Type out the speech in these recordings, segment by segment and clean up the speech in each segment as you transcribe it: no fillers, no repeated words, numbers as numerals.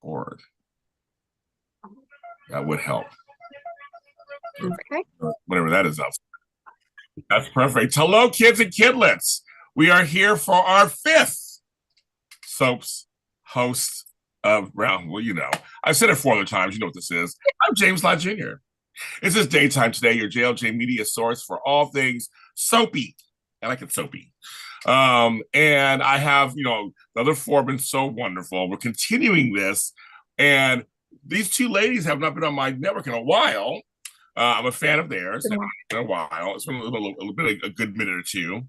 Board. That would help. Okay. Whatever that is up. That's perfect. Hello, kids and kidlets. We are here for our fifth soaps host of Round. Well, you know, I've said it 4 other times. You know what this is. I'm James Lott Jr. This is Daytime Today, your JLJ media source for all things soapy. I like it soapy. And I have, the other four have been so wonderful. We're continuing this. And these two ladies have not been on my network in a while. I'm a fan of theirs. It's been a while. It's been a good minute or two.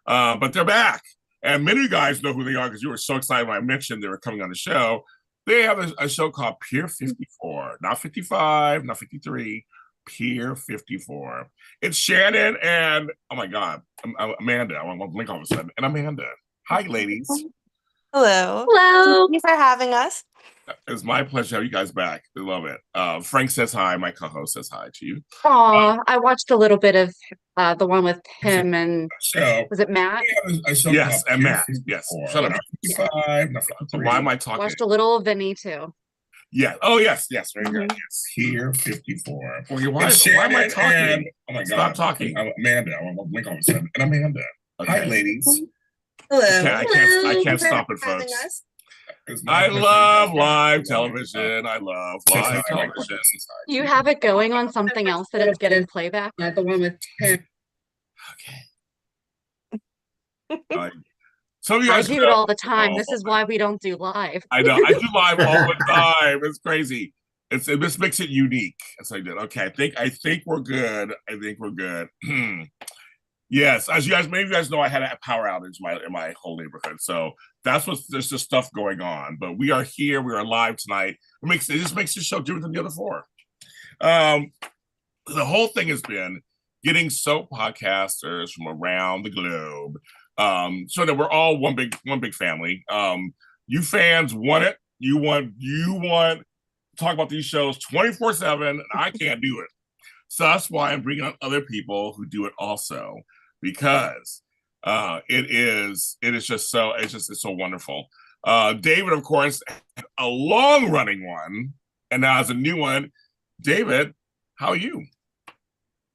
But they're back. And many of you guys know who they are because you were so excited when I mentioned they were coming on the show. They have a show called Pier 54, not 55, not 53, Pier 54. It's Shannon and, oh my God, Amanda. I want to blink all of a sudden. And Amanda. Hi, ladies. Hello. Hello. Thank you for having us. It's my pleasure to have you guys back. I love it. Frank says hi. My co-host says hi to you. I watched a little bit of the one with him and was it Matt? Yes, and Matt. Yes. Shut up. Why am I talking? Watched a little of Vinny too. Yeah. Oh, yes. Very good. Yes. Here, 54. Well, why am I talking? Oh my God. Stop talking. Amanda. I want to blink all of a sudden. And Amanda. Okay. Hi, ladies. Hello. I can't stop it, folks. I love live television. I love live television. You have it going on something else that it's getting playback? Not the one with Pier. Okay. So you I guys do it all the time. This is why we don't do live. I know. I do live all the time. It's crazy. This makes it unique. So I did. Okay. I think we're good. Yes, as many of you guys know, I had a power outage in my whole neighborhood. So there's just stuff going on. But we are here. We are live tonight. It just makes the show different than the other four. The whole thing has been getting soap podcasters from around the globe, so that we're all one big family. You fans want it. You want to talk about these shows 24/7, and I can't do it. So that's why I'm bringing on other people who do it also. Because it's so wonderful. David, of course, had a long-running one, and now has a new one. David, how are you?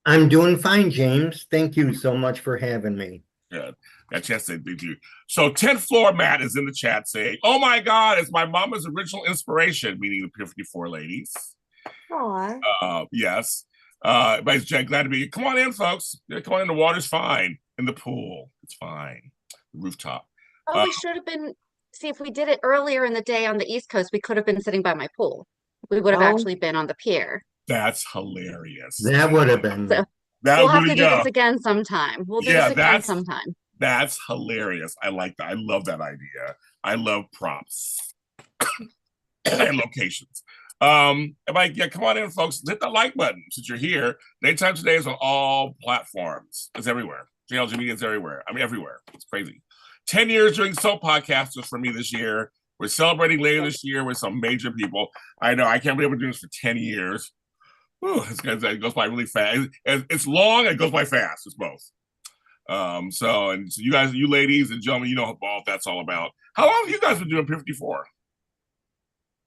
I'm doing fine, James. Thank you so much for having me. Good. Got a chance to meet you. So 10th floor Matt is in the chat saying, "Oh my God, it's my mama's original inspiration," meaning the Pier 54 ladies. Aww. Yes. But it's glad to be here. Come on in, folks. Come on in. The water's fine. In the pool, it's fine. The rooftop. We should have been. See, if we did it earlier in the day on the East Coast, we could have been sitting by my pool. We would have actually been on the pier. That's hilarious. That would have been. So we'll have to do this again sometime. We'll do this again sometime. That's hilarious. I like that. I love that idea. I love props and locations. Come on in, folks. Hit the like button since you're here. Daytime Today is on all platforms. It's everywhere. JLG Media is everywhere. I mean, everywhere. It's crazy. 10 years doing soap podcasters for me this year. We're celebrating later this year with some major people. I know. I can't believe we're doing this for 10 years. Whew, it goes by really fast. It's long and it goes by fast. It's both. So you ladies and gentlemen, you know what that's all about. How long have you guys been doing 54?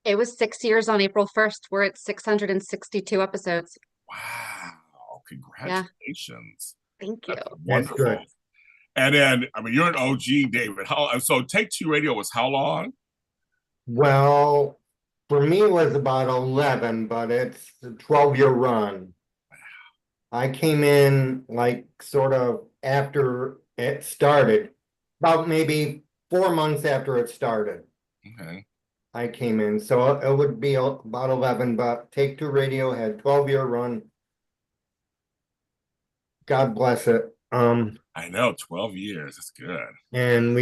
It was 6 years on April 1st. We're at 662 episodes. Wow. Congratulations. Yeah. Thank you. That's wonderful. And then, you're an OG, David. So Take Two Radio was how long? Well, for me, it was about 11, but it's a 12-year run. I came in sort of after it started, about maybe 4 months after it started. Okay. I came in, so it would be about 11, but Take Two Radio had 12-year run. God bless it. I know, 12 years. That's good. And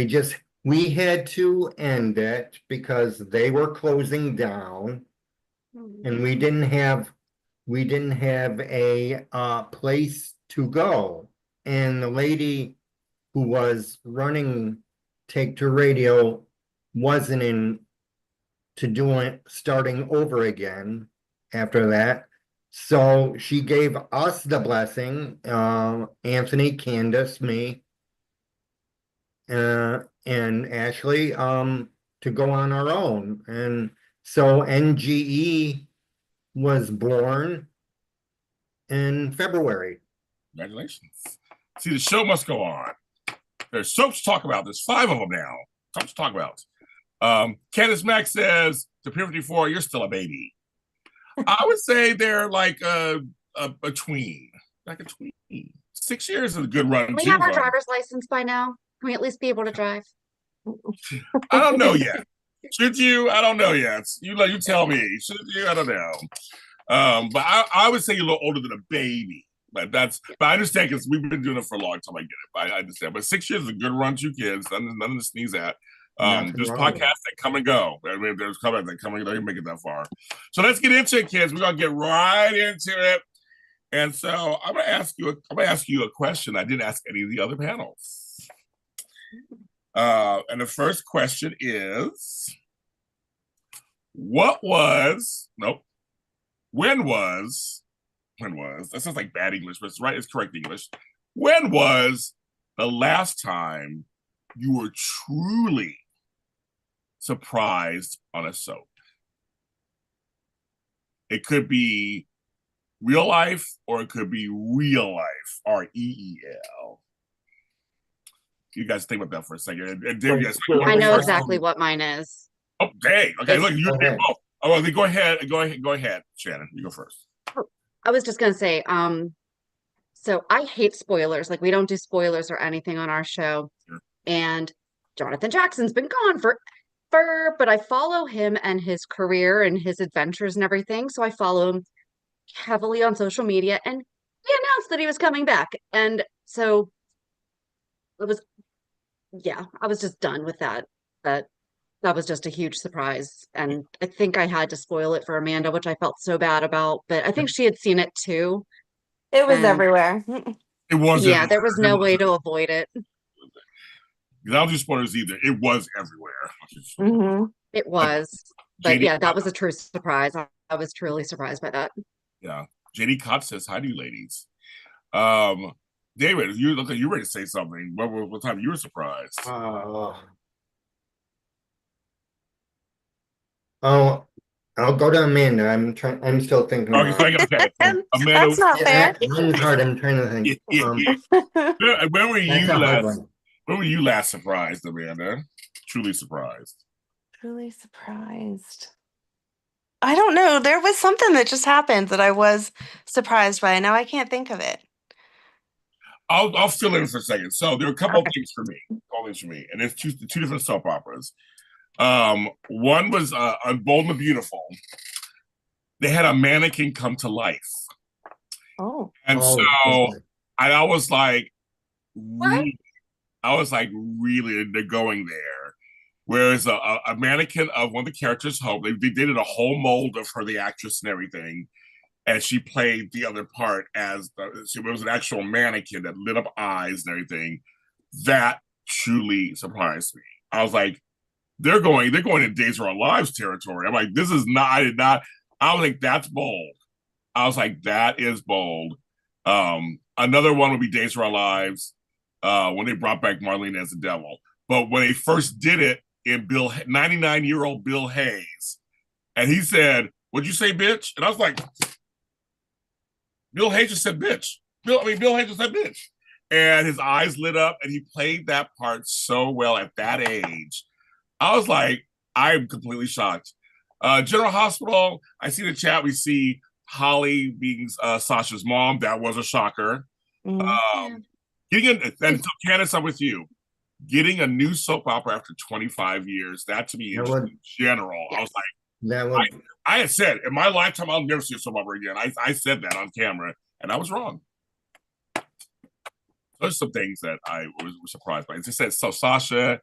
we had to end it because they were closing down, and we didn't have a place to go. And the lady who was running Take Two Radio wasn't starting over again after that. So she gave us the blessing, Anthony, Candace, me, and Ashley, to go on our own. And So NGE was born in February. Congratulations. See, the show must go on. There's soaps to talk about. There's 5 of them now. Soaps to talk about. Candace Mack says to Pier 54, you're still a baby. I would say they're like a tween. Like a tween. 6 years is a good run. We have our driver's license by now. Can we at least be able to drive? I don't know yet. Should you? I don't know yet. You tell me. Should you? I don't know. But I would say you're a little older than a baby. But I understand because we've been doing it for a long time. I get it. I understand. But 6 years is a good run, 2 kids. Nothing to sneeze at. There's podcasts that come and go. I mean, there's comments that come and go. Don't make it that far. So let's get into it, kids. We're gonna get right into it. And so I'm gonna ask you a question I didn't ask any of the other panels. And the first question is, when was, that sounds like bad English, but it's right, it's correct English. When was the last time you were truly surprised on a soap? It could be real life or it could be real life, REEL. You guys think about that for a second. And Dave, yes, I know exactly what mine is. Oh, dang. Okay, look, you both. Oh, well, go ahead, Shannon. You go first. I was just gonna say, so I hate spoilers. Like, we don't do spoilers or anything on our show. Sure. And Jonathan Jackson's been gone forever, but I follow him and his career and his adventures and everything. So I follow him heavily on social media, and he announced that he was coming back. And so I was just done with that. That was just a huge surprise. And I think I had to spoil it for Amanda, which I felt so bad about, but I think she had seen it too. It was And everywhere. It was. Yeah, there was no way to avoid it. I don't do spoilers either. It was everywhere. Mm-hmm. It was. But JD yeah, that was a true surprise. I was truly surprised by that. Yeah. JD Cott says, hi to you ladies. David, you look like you ready to say something. What time you were surprised? Oh, I'll go to Amanda. I'm still thinking. Oh, okay. Amanda, That's not fair. Mine's hard. I'm trying to think. When were That's a hard one. when were you last surprised, Amanda? Truly surprised. Truly surprised. I don't know. There was something that just happened that I was surprised by. Now I can't think of it. I'll fill in for a second. So there are a couple of things for me. And it's two different soap operas. One was on Bold and the Beautiful. They had a mannequin come to life. Oh. And so I was like, really, they're going there. Whereas a mannequin of one of the characters, Hope, they did a whole mold of her, the actress and everything. And she played the other part as it was an actual mannequin that lit up eyes and everything. That truly surprised me. I was like, they're going to Days of Our Lives territory. I'm like, this is not, I was like, that's bold. I was like, that is bold. Another one would be Days of Our Lives, when they brought back Marlene as the devil. But when they first did it in 99-year-old Bill Hayes, and he said, what'd you say, bitch? And I was like, Bill Hayes just said bitch. Bill Hayes just said bitch. And his eyes lit up, and he played that part so well at that age. I was like, I'm completely shocked. General Hospital, I see the chat. We see Holly being Sasha's mom. That was a shocker. Mm-hmm. And so Candace, I'm with you. Getting a new soap opera after 25 years, that to me is in general. Yes. I was like, I had said, in my lifetime, I'll never see a soap opera again. I said that on camera, and I was wrong. There's some things that I was surprised by. As I said, so Sasha's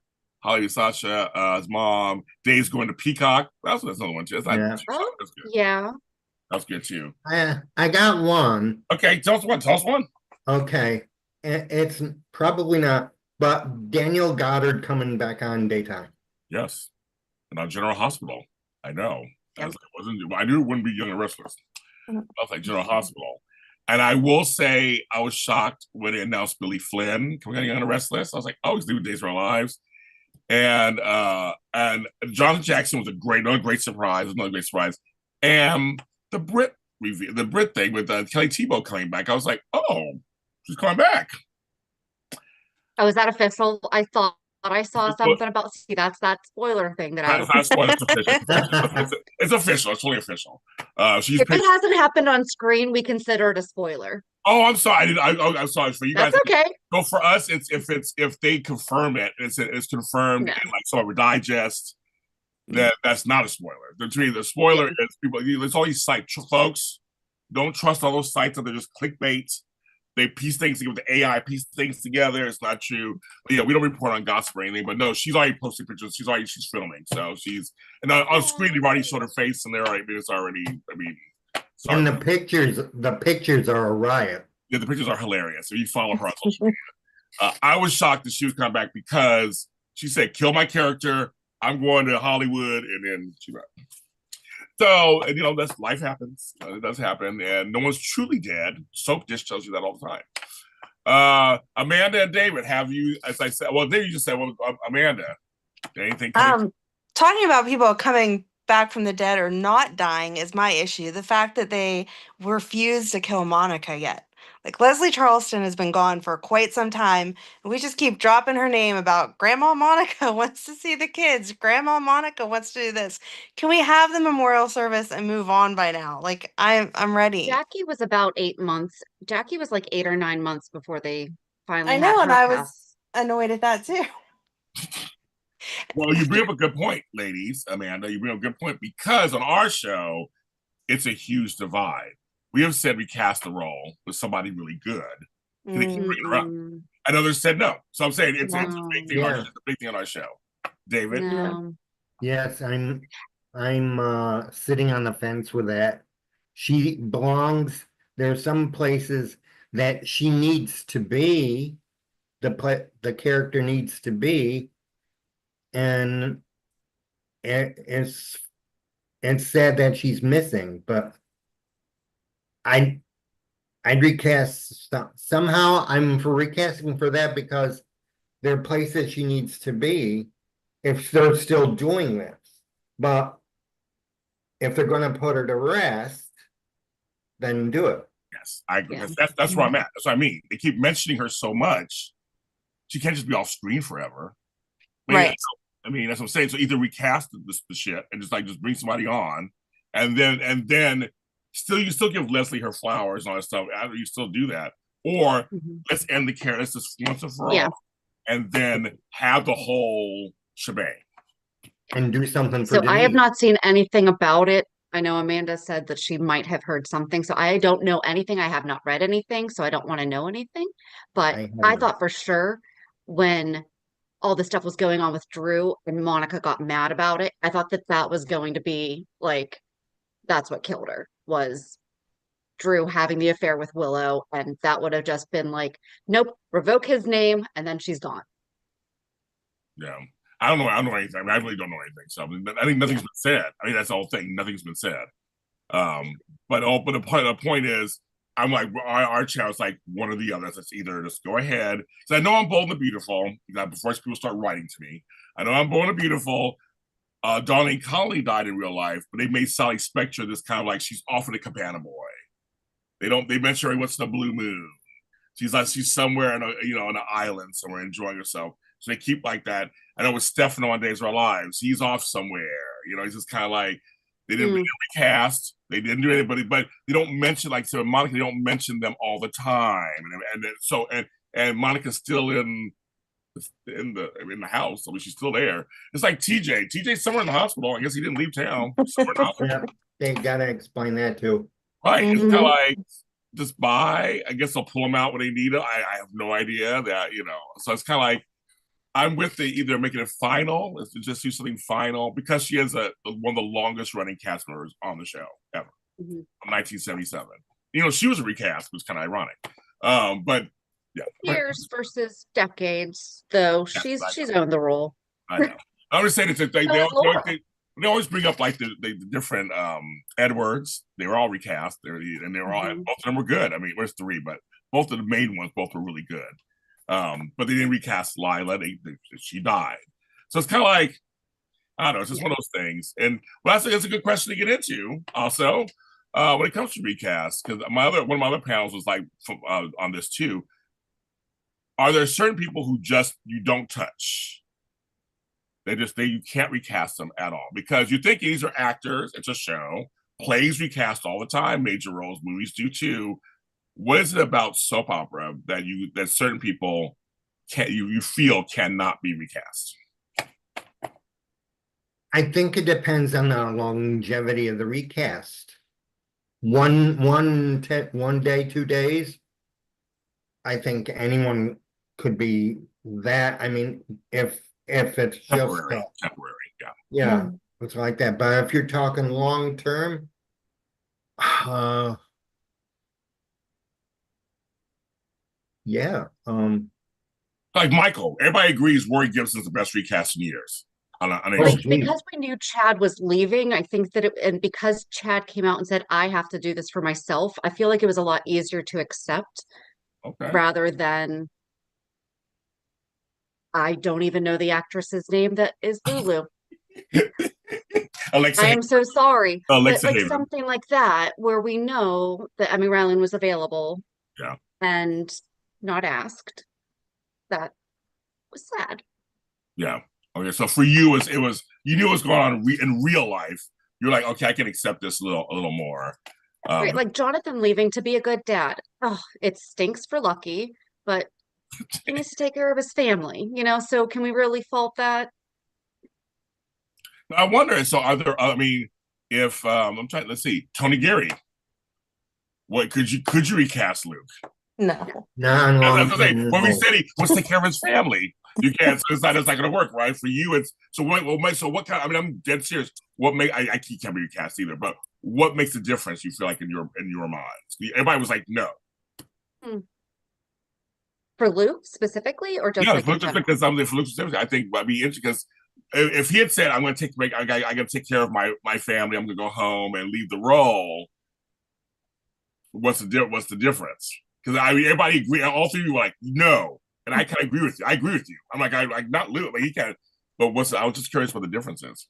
mom, Dave's going to Peacock. That's another one too. That's good. Yeah. That's good too. I got one. Okay, tell us one. Okay. It's probably not, but Daniel Goddard coming back on daytime. Yes. And on General Hospital. I know. Yep. I knew it wouldn't be Young and Restless. I was like General Hospital. And I will say I was shocked when they announced Billy Flynn coming on Young and Restless. I was like, oh, he's doing Days of Our Lives. and Jonathan Jackson was another great surprise, and the Brit thing with Kelly Tebow coming back, I was like, oh, she's coming back. Oh, is that official? I thought I saw something about. See, that's that spoiler thing that I. That's not spoiled. It's official. It's official. It's fully official. She's If it hasn't happened on screen, we consider it a spoiler. Oh, I'm sorry. I'm sorry for you guys. That's okay. So for us, if they confirm it, it's confirmed No. in like some of our digest. That's not a spoiler. The spoiler is people. It's all these sites, folks. Don't trust all those sites that they're just clickbait. They piece things together. The AI piece things together. It's not true. But yeah, we don't report on gossip or anything. But no, she's already posting pictures. She's filming. So she's and on screen they've already showed her face, and they're already. It's already. I mean. Sorry. And the pictures are a riot. Yeah, the pictures are hilarious. If you follow her on social media, I was shocked that she was coming back because she said, "Kill my character. I'm going to Hollywood," and then she left. So, and, that's life happens. It does happen, and no one's truly dead. Soap just tells you that all the time. Amanda and David, have you? As I said, well, David, you just said, well, Amanda, anything? Talking about people coming back from the dead or not dying is my issue. The fact that they refuse to kill Monica yet. Like Leslie Charleston has been gone for quite some time, and we just keep dropping her name about Grandma Monica wants to see the kids. Grandma Monica wants to do this. Can we have the memorial service and move on by now? Like I'm ready. Jackie was about 8 months. Jackie was like 8 or 9 months before they finally. I know, had and her I pass. was annoyed at that too. Well, you bring up a good point, ladies. Amanda, you bring up a good point because on our show, it's a huge divide. We have said we cast the role with somebody really good. Can they keep bringing her up? And others said no. So I'm saying it's a big thing. It's a big thing on our show. David? No. Yes, I'm sitting on the fence with that. She belongs. There are some places that she needs to be. The character needs to be, and it's sad that she's missing. But I'd recast somehow. I'm for recasting for that because there are places she needs to be if they're still doing this. But if they're going to put her to rest, then do it. Yes, I agree. Yeah. That's where I'm at. That's what I mean. They keep mentioning her so much. She can't just be off screen forever. Right. I mean, that's what I'm saying. So either recast the shit and just bring somebody on, and then you still give Leslie her flowers and all that stuff. You still do that, or let's end the character. Let's just once and for all, and then have the whole shebang and do something for. So I have not seen anything about it. I know Amanda said that she might have heard something, so I don't know anything. I have not read anything, so I don't want to know anything. But I thought for sure when all the stuff was going on with Drew and Monica got mad about it, I thought that was going to be like, that's what killed her, was Drew having the affair with Willow, and that would have just been like, nope, revoke his name, and then she's gone. Yeah. I don't know anything. I mean, I really don't know anything. So I think nothing's been said. I mean, that's the whole thing. Nothing's been said. But the point is, I'm like, our channel's like one or the other. It's either just go ahead. So I know I'm bold and beautiful. Before people start writing to me, I know I'm bold and beautiful. Darlene Conley died in real life, but they made Sally Spectre this kind of like she's off of the Cabana Boy. They mention her what's the blue moon. She's somewhere in on an island somewhere enjoying herself. So they keep like that. I know with Stefano on Days of Our Lives, he's off somewhere. He's just kind of like they didn't recast. They didn't do anything, but they don't mention so Monica. They don't mention them all the time, and Monica's still in the house. I mean, she's still there. It's like TJ. TJ's somewhere in the hospital. I guess he didn't leave town. Yeah, they gotta explain that too. Right. It's kind of like just buy. I guess they'll pull them out when they need it. I have no idea that So it's kind of like. I'm with either making it final, let's just do something final, because she is one of the longest running cast members on the show ever, from 1977. She was a recast, which was kind of ironic. But yeah, years versus decades, though. She's owned the role. I know. I'm just saying they always bring up like the different Edwards. They were all recast. They were all both of them were good. I mean, there's 3, but both of the main ones both were really good. But they didn't recast Lila. She died. So it's kind of like, I don't know, it's just one of those things. And well, that's a good question to get into also when it comes to recast, because one of my other panels was like on this too. Are there certain people who just you don't touch? You can't recast them at all because you think these are actors. It's a show. Plays recast all the time. Major roles, movies do too. What is it about soap opera that certain people you feel cannot be recast? I think it depends on the longevity of the recast. One day, 2 days. I think anyone could be that. I mean, if it's just Temporary, yeah. yeah, it's like that. But if you're talking long term, yeah, Like Michael, everybody agrees Rory Gibson's the best recast in years. Like, because we knew Chad was leaving, I think that and because Chad came out and said, I have to do this for myself, I feel like it was a lot easier to accept rather than I don't even know the actress's name that is Lulu. Alexa, I am so sorry. Alexa but like Haven. something like that, where we know that Emmy Rowland was available and not asked, that was sad. Yeah. Okay. So for you, it was you knew what was going on in real life. You're like, okay, I can accept this a little more. Right, like Jonathan leaving to be a good dad. Oh, it stinks for Lucky, but he needs to take care of his family, so can we really fault that? I wonder. So are there? I mean, if I'm trying, let's see, Tony Geary. What could you recast Luke? No. That's what I'm saying. When we said he wants to take care of his family, you can't. So it's not going to work, right? For you, it's so. So what kind? I mean, I'm dead serious. What make I can't be recast either, but what makes the difference? You feel like in your minds? Everybody was like, no. For Luke specifically, or just like just because for Luke specifically, I think I'd be interested because if he had said, "I'm going to I got to take care of my family. I'm going to go home and leave the role," what's the difference? Because I mean, everybody agree. All three of you were like, no, and I kind of agree with you. I agree with you. I'm like, I not Luke, but he can. But I was just curious what the difference is.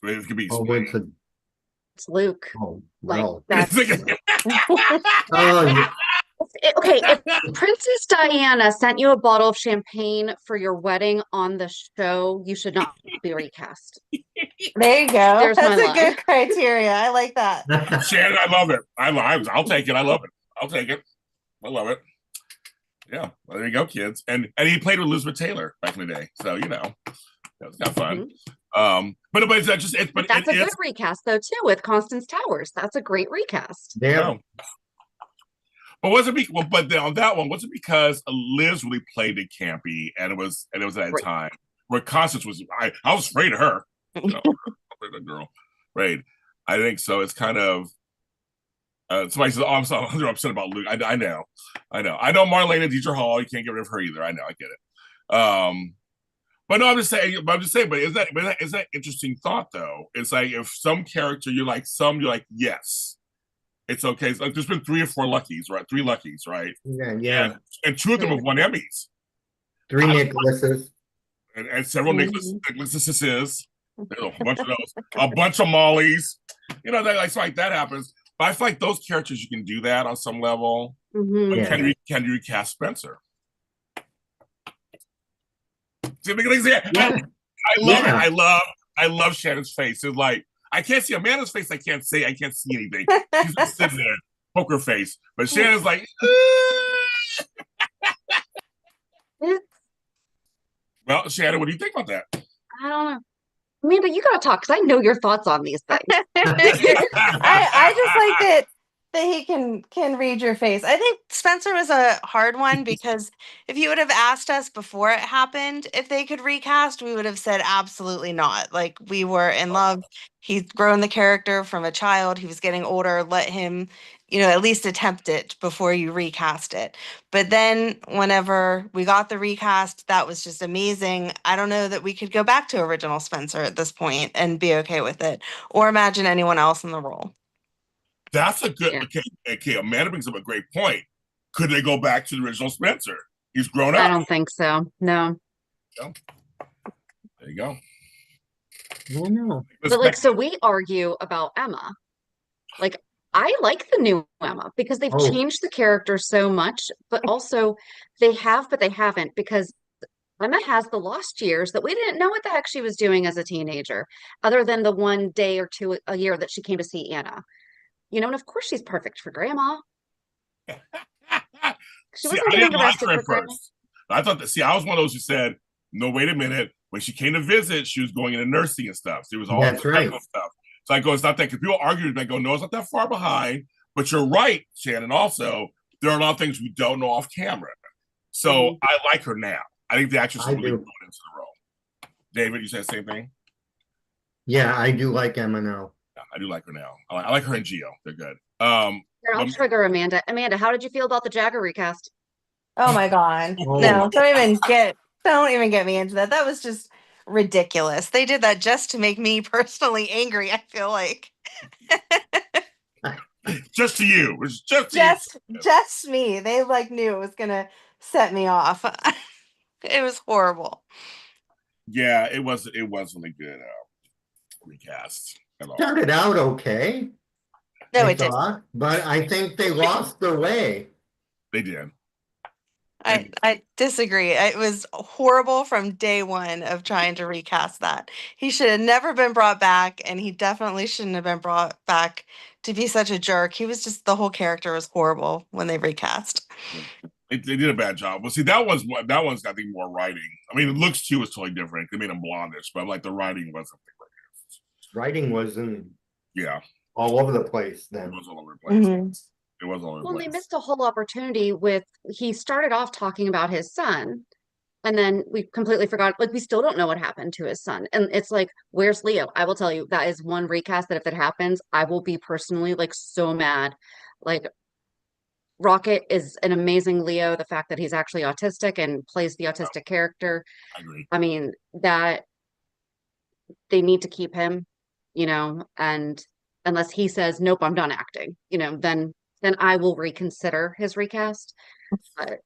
It could be. It's Luke. Oh, well. Like that's. Oh, Okay, if Princess Diana sent you a bottle of champagne for your wedding on the show, you should not be recast. There you go. There's That's my a good criteria. I like that. Shannon, I love it. I'll take it. I love it. I'll take it. I love it. Yeah, well, there you go, kids. And he played with Elizabeth Taylor back in the day, so that was kind of fun. But it's just that's a good recast though too with Constance Towers. That's a great recast. Yeah. But was it? But on that one, was it because Liz really played it campy, and it was at a time where Constance was? I was afraid of her. Afraid of the girl, right? I think so. It's kind of somebody says, "Oh, I'm so upset about Luke." I know. Marlena Dietrich Hall. You can't get rid of her either. I know. I get it. But no, I'm just saying. But is that interesting thought though? It's like if some character you're like yes. It's okay. It's like there's been 3 or 4 Luckies, right? 3 Luckies, right? Yeah. And 2 of them have won Emmys. 3 Nicholases. And several Nicholases. There's a bunch of those. A bunch of Mollys. That happens. But I feel like those characters, you can do that on some level. But can you recast Spencer? I love Shannon's face. It's like, I can't see Amanda's face. I can't see anything. She's just sitting there, poker face. But Shannon's like, well, Shannon, what do you think about that? I don't know. Amanda, you gotta talk because I know your thoughts on these things. I just like that he can read your face. I think Spencer was a hard one because if you would have asked us before it happened if they could recast, we would have said absolutely not. Like, we were in love. He's grown the character from a child. He was getting older. Let him, at least attempt it before you recast it. But then whenever we got the recast, that was just amazing. I don't know that we could go back to original Spencer at this point and be okay with it or imagine anyone else in the role. That's a good. Okay. Amanda brings up a great point. Could they go back to the original Spencer? He's grown up. I don't think so. No. There you go. I know. But like, so we argue about Emma. Like, I like the new Emma because they've Oh. changed the character so much, but also they have, but they haven't, because Emma has the lost years that we didn't know what the heck she was doing as a teenager, other than the one day or two a year that she came to see Anna. You know, and of course she's perfect for grandma. She See, wasn't I getting didn't like arrested her for at grandma. first. I thought that. See, I was one of those who said, "No, wait a minute." When she came to visit, she was going into nursing and stuff. So it was all That's right. medical stuff. So I go, "It's not that." Because people argue, they go, "No, it's not that far behind." But you're right, Shannon. Also, there are a lot of things we don't know off camera. So I like her now. I think the actress is really going into the role. David, you said the same thing? Yeah, I do like Emma now. Yeah, I do like her now. I like her and Gio. They're good. Here, I'll trigger Amanda. Amanda, how did you feel about the Jagger recast? Oh my God. Oh. No, don't even get me into that. That was just ridiculous. They did that just to make me personally angry, I feel like. just to you. It's just to you. Just me. They like knew it was gonna set me off. It was horrible. Yeah, it wasn't a good recast at all. Started out okay. No, I it didn't. thought, but I think they lost their way. They did. I disagree. It was horrible from day one of trying to recast that. He should have never been brought back, and he definitely shouldn't have been brought back to be such a jerk. He was just, the whole character was horrible when they recast. They did a bad job. Well, see, that one's I think more writing. I mean, the looks too was totally different. They made him blondish, but like the writing wasn't. Writing wasn't Yeah, all over the place then. it was all over the place. Mhm. It was all over the Well, place. they missed a whole opportunity with, he started off talking about his son, and then we completely forgot, like, we still don't know what happened to his son. And it's like, where's Leo? I will tell you, that is one recast that if it happens, I will be personally like so mad. Like, Rocket is an amazing Leo. The fact that he's actually autistic and plays the autistic character. I agree. I mean, that they need to keep him, you know, and unless he says, nope, I'm done acting, you know, then I will reconsider his recast. But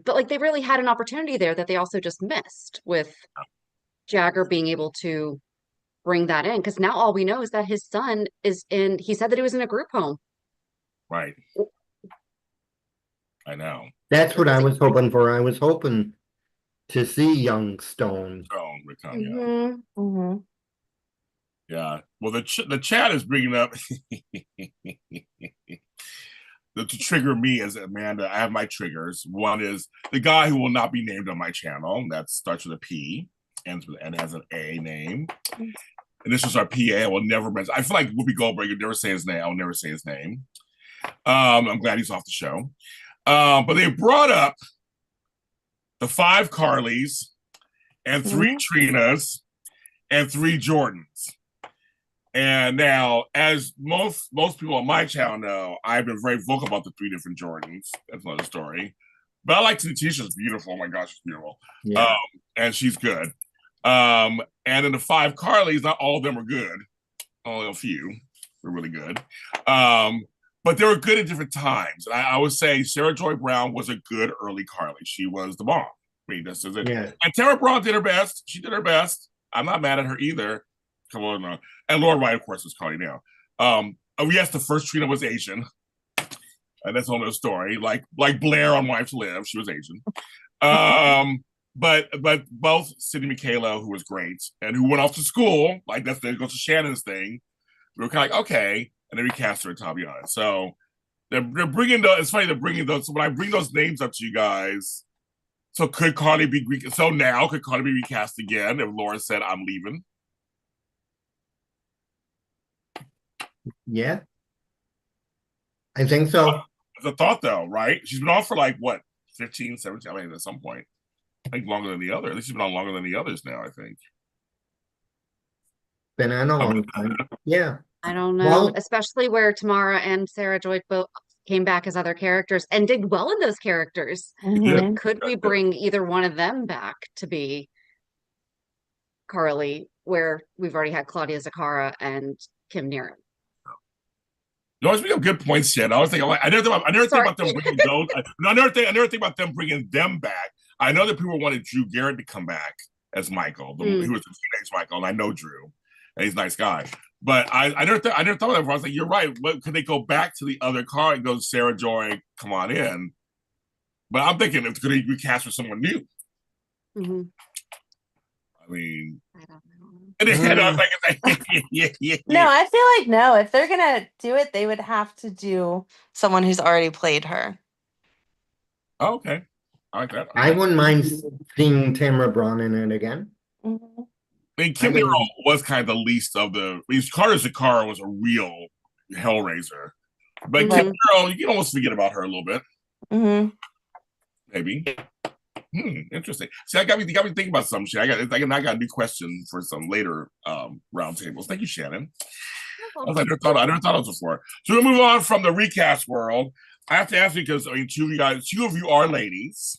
like they really had an opportunity there that they also just missed with Jagger being able to bring that in. Because now all we know is that his son is in, he said that he was in a group home. Right. I know. That's what I was hoping for. I was hoping to see young Stone. Yeah. Mm-hmm. Yeah. Well, the chat is bringing up to trigger me as Amanda. I have my triggers. One is the guy who will not be named on my channel. That starts with a P, ends with and has an A name. And this was our PA. I will never mention. I feel like Whoopi Goldberg would never say his name. I'll never say his name. I'm glad he's off the show. But they brought up the 5 Carlys and 3 Trinas and 3 Jordans. And now, as most people on my channel know, I've been very vocal about the 3 different Jordans. That's another story. But I like Tanisha's beautiful. Oh my gosh, she's beautiful. Yeah. And she's good. And then the 5 Carlys, not all of them are good. Only a few were really good. But they were good at different times. And I would say Sarah Joy Brown was a good early Carly. She was the bomb. I mean, this is it. Yeah. And Tara Braun did her best. She did her best. I'm not mad at her either. Come on now. And Laura Wright, of course, is Carly now. Yes, the first Trina was Asian. And that's another story. Like Blair on Wife to Live, she was Asian. But both Sidney Michaela, who was great, and who went off to school, like that goes to Shannon's thing. We were kind of like, okay, and then recast her at Tabiana. So they're bringing it's funny they're bringing those. So when I bring those names up to you guys, so could Carly be so now could Carly be recast again if Laura said I'm leaving? Yeah. I think so. It's a thought though, right? She's been on for like what, 15, 17, I mean at some point. I think longer than the other. At least she's been on longer than the others now, I think. Been on a long time. Yeah. I don't know, Well, especially where Tamara and Sarah Joy both came back as other characters and did well in those characters. Like, could we bring either one of them back to be Carly, where we've already had Claudia Zakara and Kim Nieran? You always make up good points, Jen. I always think I never think about them bringing those. I never think about them bringing them back. I know that people wanted Drew Garrett to come back as Michael, who was the teenage Michael, and I know Drew, and he's a nice guy. But I never thought of that. I was like, you're right. What could they go back to the other car and go, Sarah Joy, come on in? But I'm thinking, could he recast for someone new? Mm-hmm. I mean, I don't know. And then I was like, yeah. No, I feel like no. If they're gonna do it, they would have to do someone who's already played her. Oh, okay, I like that. I wouldn't mind seeing Tamara Braun in it again. Mm-hmm. I mean, Kim Nero was kind of the least of the. I mean, Carter Zakara was a real hellraiser, but Kim Nero, you can almost forget about her a little bit. Mm-hmm. Maybe. Interesting. See, I got me thinking about some shit. I got a new question for some later roundtables. Thank you, Shannon. I never thought of this before. So we'll move on from the recast world. I have to ask you because I mean, two of you are ladies.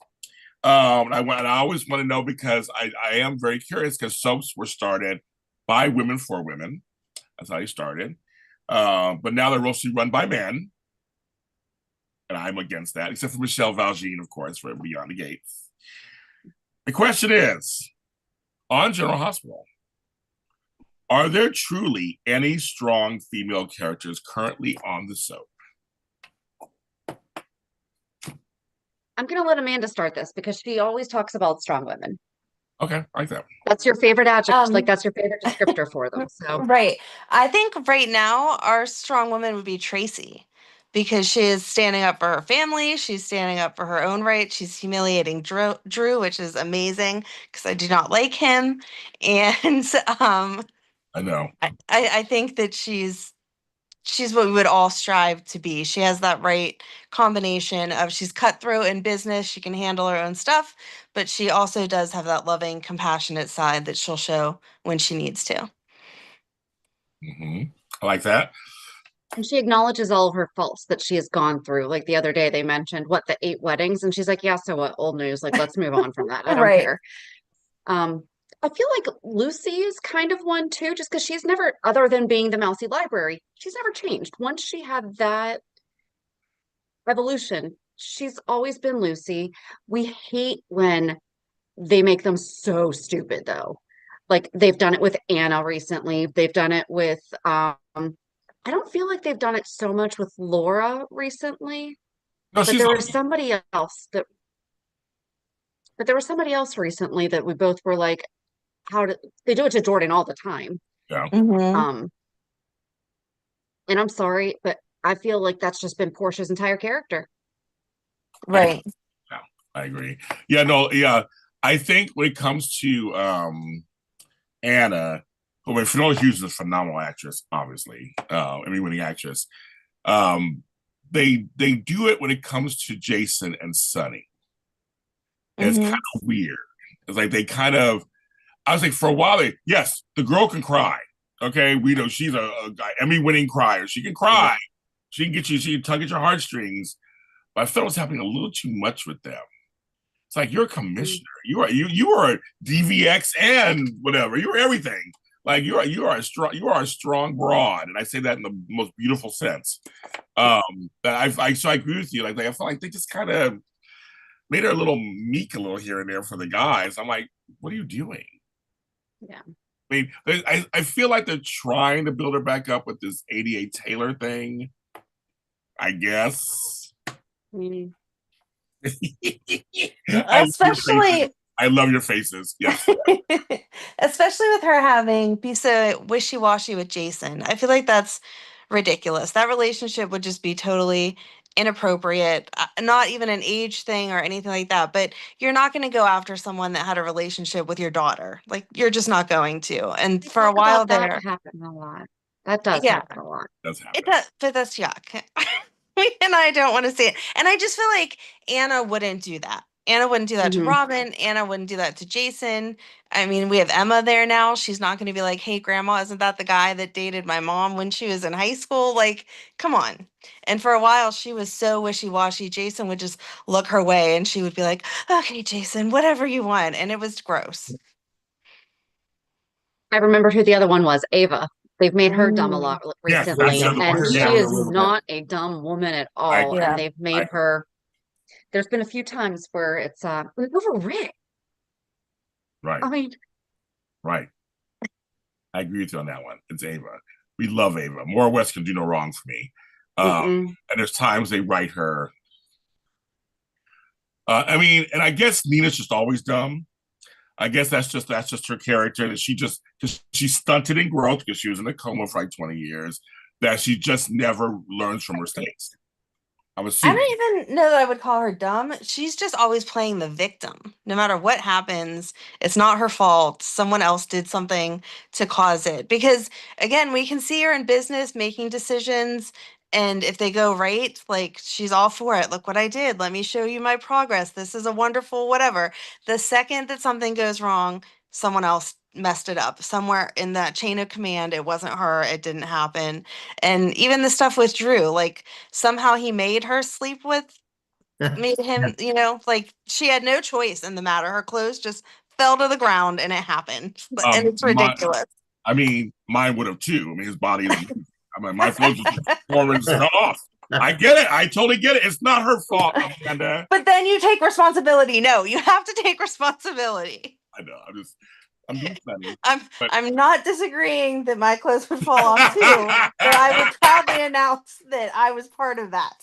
I always want to know because I am very curious because soaps were started by women for women. That's how they started. But now they're mostly run by men. And I'm against that, except for Michelle Valjean, of course, for Beyond the Gates. The question is, on General Hospital, are there truly any strong female characters currently on the soap? I'm going to let Amanda start this because she always talks about strong women. Okay, I like that. That's your favorite adjective. Like, that's your favorite descriptor for them. So Right. I think right now our strong woman would be Tracy because she is standing up for her family. She's standing up for her own rights. She's humiliating Drew, which is amazing because I do not like him. And I know. I think that she's what we would all strive to be. She has that right combination of she's cutthroat in business, she can handle her own stuff, but she also does have that loving, compassionate side that she'll show when she needs to. Mm-hmm. I like that. and she acknowledges all of her faults that she has gone through. Like the other day, they mentioned the 8 weddings, and she's like, "Yeah, so what? Old news. Like, let's move on from that. I don't care." I feel like Lucy is kind of one too, just because she's never, other than being the mousy library, she's never changed. Once she had that evolution, she's always been Lucy. We hate when they make them so stupid, though. Like they've done it with Anna recently. They've done it with I don't feel like they've done it so much with Laura recently. No, But there was somebody else recently that we both were like, they do it to Jordan all the time. Yeah. Mm-hmm. And I'm sorry, but I feel like that's just been Portia's entire character. Right. I agree. Yeah, no, yeah. I think when it comes to Anna, who Finola Hughes is a phenomenal actress, obviously. Emmy-winning actress. They do it when it comes to Jason and Sunny. It's kind of weird. It's like they kind of, I was like, for a while, yes, the girl can cry. Okay, we know she's a Emmy-winning crier. She can cry. She can tug at your heartstrings. But I felt it was happening a little too much with them. It's like you're a commissioner. You are a DVX and whatever. You're everything. Like you are a strong broad, and I say that in the most beautiful sense. So I agree with you. Like I feel like they just kind of made her a little meek, a little here and there for the guys. I'm like, what are you doing? Yeah. I mean, I feel like they're trying to build her back up with this 88 Taylor thing. I guess. Especially, I love your faces. Yes. especially with her be so wishy-washy with Jason. I feel like that's ridiculous. That relationship would just be totally inappropriate. Not even an age thing or anything like that. But you're not going to go after someone that had a relationship with your daughter. Like you're just not going to. And for a while there, that happened a lot. That does happen a lot. It does, but that's yuck. And I don't want to see it. And I just feel like Anna wouldn't do that. Anna wouldn't do that to Robin. Anna wouldn't do that to Jason. I mean, we have Emma there now. She's not going to be like, "Hey, Grandma, isn't that the guy that dated my mom when she was in high school?" Like, come on. And for a while, she was so wishy-washy. Jason would just look her way and she would be like, "Okay, Jason, whatever you want." And it was gross. I remember who the other one was, Ava. They've made her dumb a lot recently, and she is not a dumb woman at all. And they've made her there's been a few times where it's over Rick. Right, I mean, right. I agree with you on that one. It's Ava. We love Ava. Maura West can do no wrong for me. And there's times they write her. I mean, and I guess Nina's just always dumb. I guess that's just her character, that she stunted in growth because she was in a coma for like 20 years, that she just never learns from her mistakes. I'm I assuming. don't even know that I would call her dumb. She's just always playing the victim. No matter what happens, it's not her fault. Someone else did something to cause it. Because again, we can see her in business making decisions. And if they go right, like she's all for it. Look what I did. Let me show you my progress. This is a wonderful whatever. The second that something goes wrong, someone else messed it up. Somewhere in that chain of command, it wasn't her. It didn't happen. And even the stuff with Drew, like somehow he made her sleep with, made him, like she had no choice in the matter. Her clothes just fell to the ground and it happened. And it's ridiculous. I mean, mine would have too. I mean, his body is. I mean, my clothes just fell off. I get it. I totally get it. It's not her fault, Amanda. But then you take responsibility. No, you have to take responsibility. I know. I'm being funny. I'm not disagreeing that my clothes would fall off too, but I would proudly announce that I was part of that.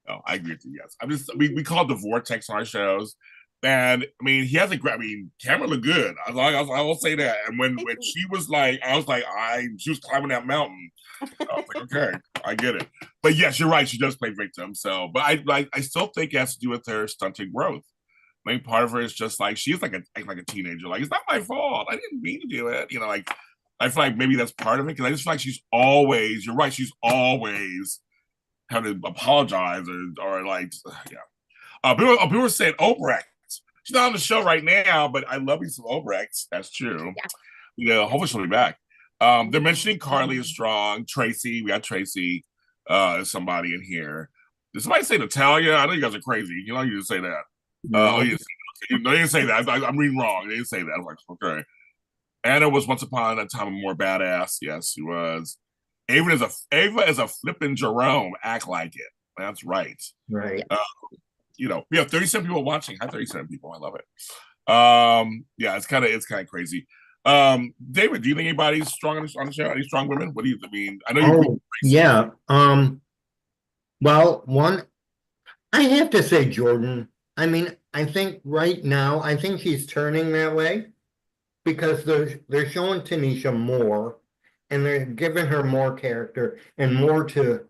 Oh, I agree with you. Yes, we call it the vortex on our shows, and I mean he has a great. I mean, Cameron looked good. I will say that. And when she was like, she was climbing that mountain. I was like, okay, I get it. But yes, you're right. She does play victim. So, but I still think it has to do with her stunted growth. I mean, part of her is just like she's like a teenager. Like, it's not my fault. I didn't mean to do it. Like I feel like maybe that's part of it, because I just feel like she's always. You're right. She's always having to apologize or like, yeah. People were saying Obrecht. She's not on the show right now, but I love me some Obrecht. That's true. Yeah. Hopefully she'll be back. They're mentioning Carly is strong. Tracy, we got Tracy. Somebody in here. Did somebody say Natalia? I know you guys are crazy. You didn't say that. No. You didn't say that. I'm reading wrong. They didn't say that. I was like, okay. Anna was once upon a time a more badass. Yes, she was. Ava is a flippin' Jerome. Act like it. That's right. Right. We have 37 people watching. Hi, 37 people. I love it. Yeah, it's kind of crazy. David, do you think anybody's strong on the show? Any strong women? What do you mean? I know you. Yeah. Well, one, I have to say Jordan. I mean, I think right now, I think she's turning that way because they're showing Tanisha more, and they're giving her more character and more to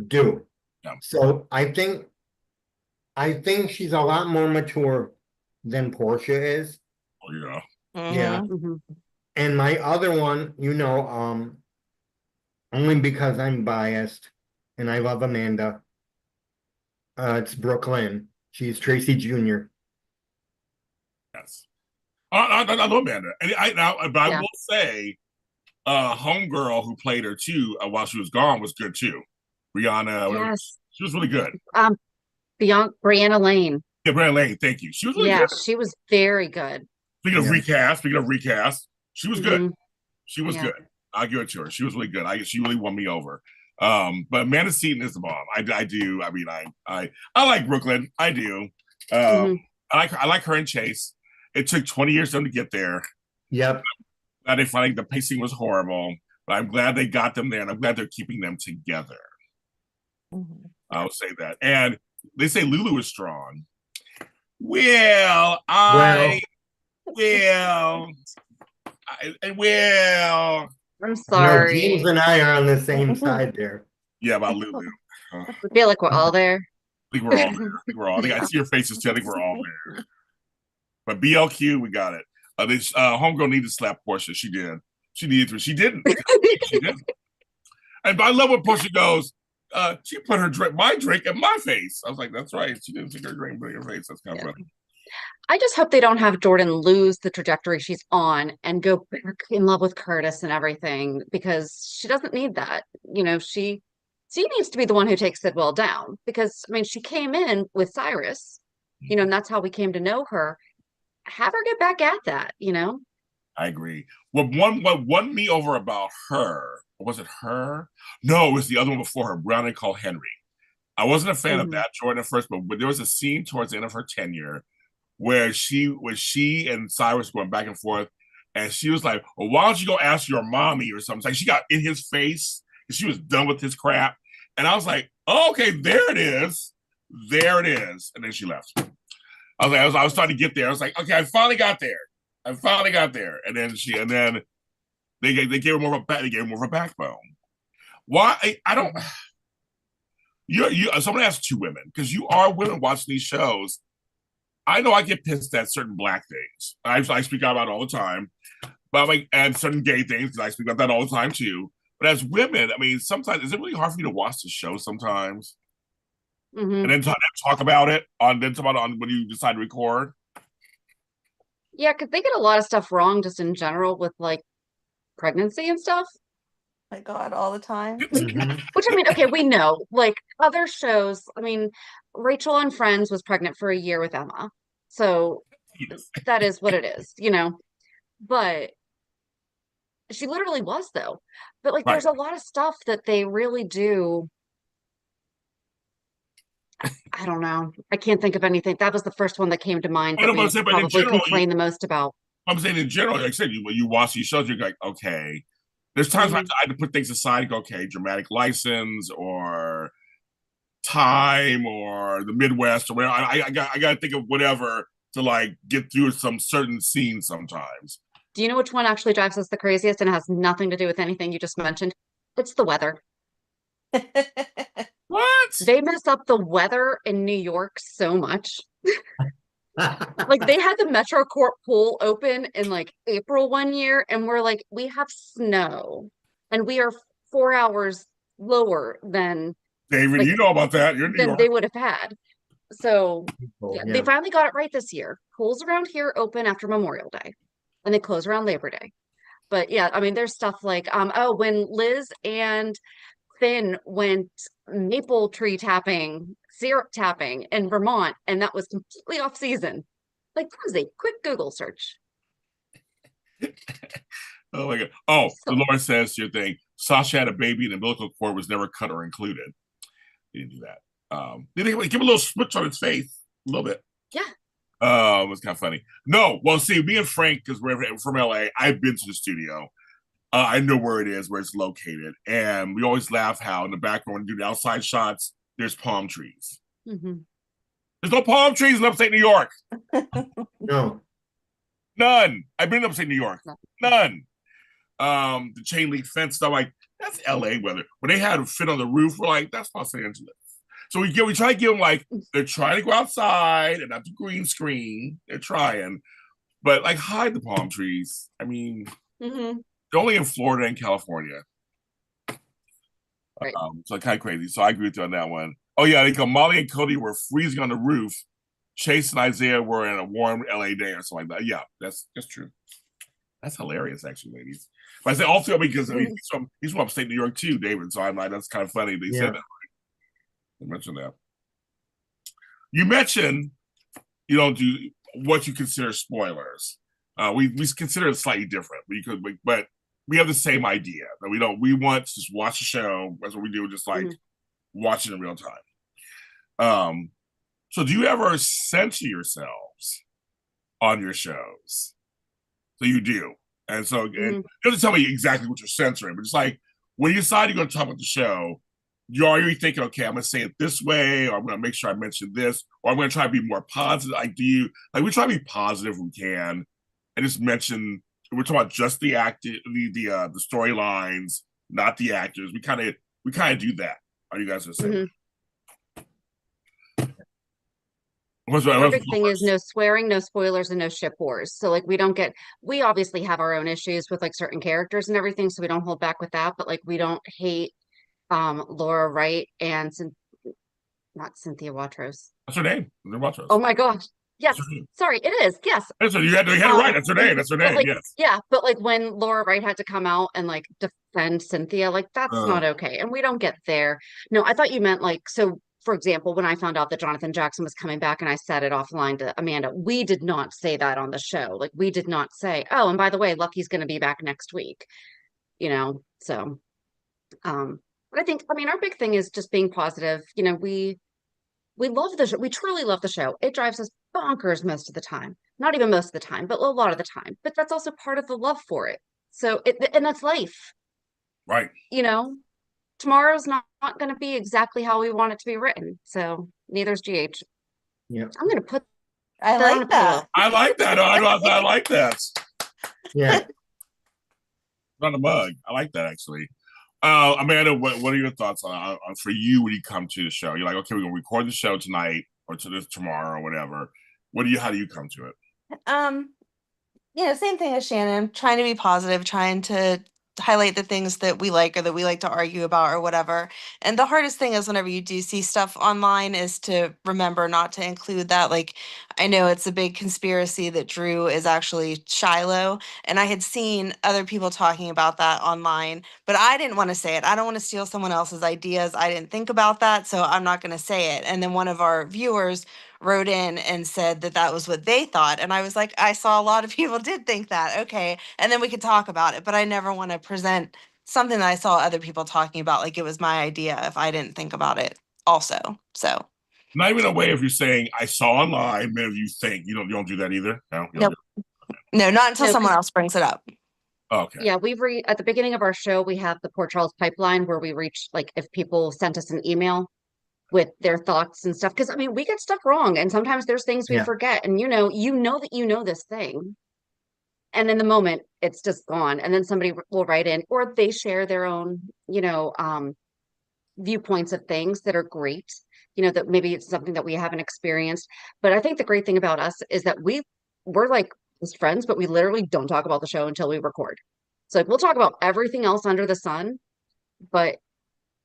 do. Yeah. So I think she's a lot more mature than Portia is. Oh, yeah. Yeah. Mm-hmm. And my other one, only because I'm biased and I love Amanda. It's Brooklyn. She's Tracy Jr. Yes. I love Amanda. And I will say, homegirl who played her too while she was gone was good too. Brianna. Yes. She was really good. Brianna Lane. Yeah, Brianna Lane. Thank you. She was really good. She was very good. Speaking of recast, she was good. She was good. I'll give it to her. She was really good. She really won me over. But Amanda Seton is the bomb. I do. I mean, I like Brooklyn. I do. I like her and Chase. It took 20 years for them to get there. Yep. Glad they finally, the pacing was horrible, but I'm glad they got them there, and I'm glad they're keeping them together. I'll say that. And they say Lulu is strong. I'm sorry. No, James and I are on the same side there. Yeah, about Lulu. I feel like we're all there. I think we're all there. I think I see your faces too. I think we're all there. But BLQ, we got it. This homegirl needed to slap Portia. She did. She needed to. She didn't. She didn't. And I love when Portia goes, she put my drink in my face. I was like, that's right. She didn't take her drink in her face. That's kind of funny. I just hope they don't have Jordan lose the trajectory she's on and go back in love with Curtis and everything, because she doesn't need that. She needs to be the one who takes Sidwell down, because I mean, she came in with Cyrus, and that's how we came to know her. Have her get back at that, I agree. What won me over about her, was it her? No, it was the other one before her, Brownie called Henry. I wasn't a fan of Mhm. that Jordan at first, but there was a scene towards the end of her tenure where she and Cyrus going back and forth, and she was like, "Well, why don't you go ask your mommy or something?" Like she got in his face, and she was done with his crap, and I was like, oh, "Okay, there it is, there it is," and then she left. I was starting to get there. I was like, "Okay, I finally got there. I finally got there," and then they gave her more of a backbone. Why? I don't. You. Someone asked two women because you are women watching these shows. I know I get pissed at certain black things. I speak out about it all the time, but like and certain gay things because I speak about that all the time too. But as women, I mean, sometimes is it really hard for you to watch the show sometimes Mhm. and then talk about it on when you decide to record? Yeah, because they get a lot of stuff wrong just in general with like pregnancy and stuff. My God, all the time. Mhm. Which I mean, okay, we know like other shows. I mean, Rachel on Friends was pregnant for a year with Emma, so Yes. that is what it is, you know. But she literally was though. But like, Right. there's a lot of stuff that they really do. I don't know. I can't think of anything. That was the first one that came to mind But that I'm we saying, but in probably general, complain the most about. I'm saying in general, like I said, you watch these shows, you're like, okay. There's times when Mhm. I had to put things aside and go, okay, dramatic license or time or the Midwest or whatever. I got to think of whatever to like get through some certain scenes sometimes. Do you know which one actually drives us the craziest and has nothing to do with anything you just mentioned? It's the weather. What? They mess up the weather in New York so much. Like they had the Metro Court pool open in like April one year, and we're like, we have snow, and we are 4 hours lower David, like you know about that. You're in New than York. they would have had. So Oh, yeah, they yeah. finally got it right this year. Pools around here open after Memorial Day, and they close around Labor Day. But yeah, I mean, there's stuff like oh, when Liz and Finn went maple tree tapping, syrup tapping in Vermont, and that was completely off season. Like that was a quick Google search. Oh my god. Oh, So, Dolores says your thing. Sasha had a baby and the umbilical cord was never cut or included. He didn't do that. They give him a little switch on his face, a little bit. yeah. It's kind of funny. No, well, see, me and Frank, because we're from LA, I've been to the studio. I know where it is, where it's located, and we always laugh how in the background when we do the outside shots, there's palm trees. Mhm. There's no palm trees in upstate New York. No. None. I've been in upstate New York. No. None. The chain link fence stuff, like that's LA weather. When they had a fit on the roof, we're like, that's Los Angeles. So we try to give them like they're trying to go outside and not the green screen. They're trying, but like hide the palm trees. I mean, Mhm. they're only in Florida and California. Right. So kind of crazy. So I agree with you on that one. Oh yeah, they go. Molly and Cody were freezing on the roof. Chase and Isaiah were in a warm LA day or something like that. Yeah, that's true. That's hilarious, actually, ladies. But I say also because I mean, he's from upstate New York too, David. So I'm like, that's kind of funny they said Yeah. that. They mentioned that. You mentioned you don't do what you consider spoilers. We consider it slightly different. But we have the same idea that we want to just watch the show. That's what we do, just like watch it in real time. So do you ever censor yourselves on your shows? So you do. And so and you have to tell me exactly what you're censoring, but it's like when you decide you're going to talk about the show, you're already thinking, okay, I'm going to say it this way, or I'm going to make sure I mention this, or I'm going to try to be more positive. Like, we try to be positive if we can, and just mention we're talking about just the the storylines, not the actors. We kind of do that. Are you guys the same? Mhm. What's Our big thing is no swearing, no spoilers, and no ship wars. So like we obviously have our own issues with like certain characters and everything, so we don't hold back with that, but like we don't hate Laura Wright and not Cynthia Watros. That's her name. Watros. Oh my gosh. Yes. Sorry, it is. Yes. You had it right. That's her name. That's her name. Like, yes. yeah, but like when Laura Wright had to come out and like defend Cynthia, like that's not okay. And we don't get there. No, I thought you meant like so for example, when I found out that Jonathan Jackson was coming back and I said it offline to Amanda, we did not say that on the show. Like we did not say, oh, and by the way, Lucky's gonna be back next week. So But I think, I mean, our big thing is just being positive. You know, we love the show. We truly love the show. It drives us bonkers most of the time. Not even most of the time, but a lot of the time. But that's also part of the love for it. So and that's life. Right. You know, tomorrow's not going to be exactly how we want it to be written. So neither's GH. Yeah. I'm going to put I that on a like that. pillow. I like that. I like that. Yeah. Not a mug. I like that actually. Amanda, what are your thoughts on for you when you come to the show? You're like, okay, we're gonna record the show tonight or to this tomorrow or whatever. How do you come to it? Same thing as Shannon, trying to be positive, trying to highlight the things that we like or that we like to argue about or whatever. And the hardest thing is whenever you do see stuff online is to remember not to include that. Like, I know it's a big conspiracy that Drew is actually Shiloh, and I had seen other people talking about that online, but I didn't want to say it. I don't want to steal someone else's ideas. I didn't think about that, so I'm not going to say it. And then one of our viewers wrote in and said that that was what they thought. And I was like, I saw a lot of people did think that. Okay. And then we could talk about it. But I never want to present something that I saw other people talking about like it was my idea if I didn't think about it also. So Not even a way if you're saying I saw online, maybe you think you don't do that either. No, you don't nope. No, not until No, someone 'cause else brings it up. Okay. yeah, at the beginning of our show, we have the Port Charles pipeline where we reach, like, if people sent us an email with their thoughts and stuff. Because I mean, we get stuff wrong, and sometimes there's things we Yeah. forget, and that you know this thing, and in the moment, it's just gone. And then somebody will write in, or they share their own, viewpoints of things that are great. You know, that maybe it's something that we haven't experienced. But I think the great thing about us is that we're like just friends, but we literally don't talk about the show until we record. So like we'll talk about everything else under the sun, but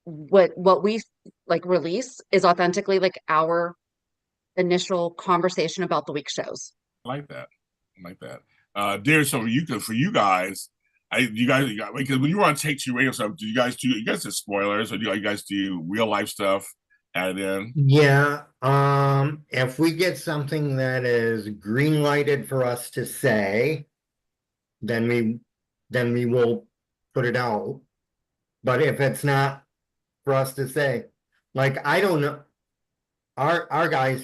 what we like release is authentically like our initial conversation about the week's shows. I like that. I like that. Dear, so for you guys, because when you were on Take Two Radio stuff, do you guys do spoilers or do you guys do real life stuff added in? Yeah. If we get something that is green lighted for us to say, then we will put it out. But if it's not for us to say, like, I don't know, our guys,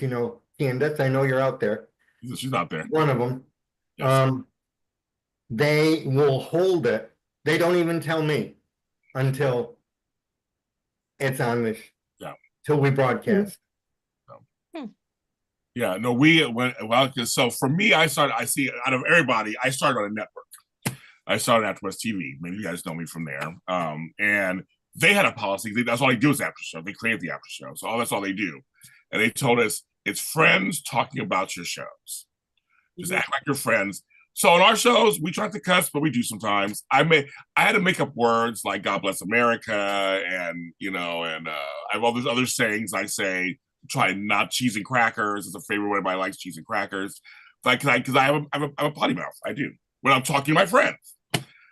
Candace, I know you're out there, She's not there. one of them. Yes. They will hold it. They don't even tell me until it's on this, Yeah. till we broadcast. Yeah, no, so for me, I see out of everybody, I started on a network. I started after West TV. Maybe you guys know me from there. And they had a policy. That's all they do is after show. They create the after show. So that's all they do. And they told us it's friends talking about your shows. Just act like you're friends. So on our shows, we try to cuss, but we do sometimes. I had to make up words like "God bless America" and I have all those other sayings I say. Try not cheese and crackers. It's a favorite way everybody likes cheese and crackers. Because I have a potty mouth. I do when I'm talking to my friends.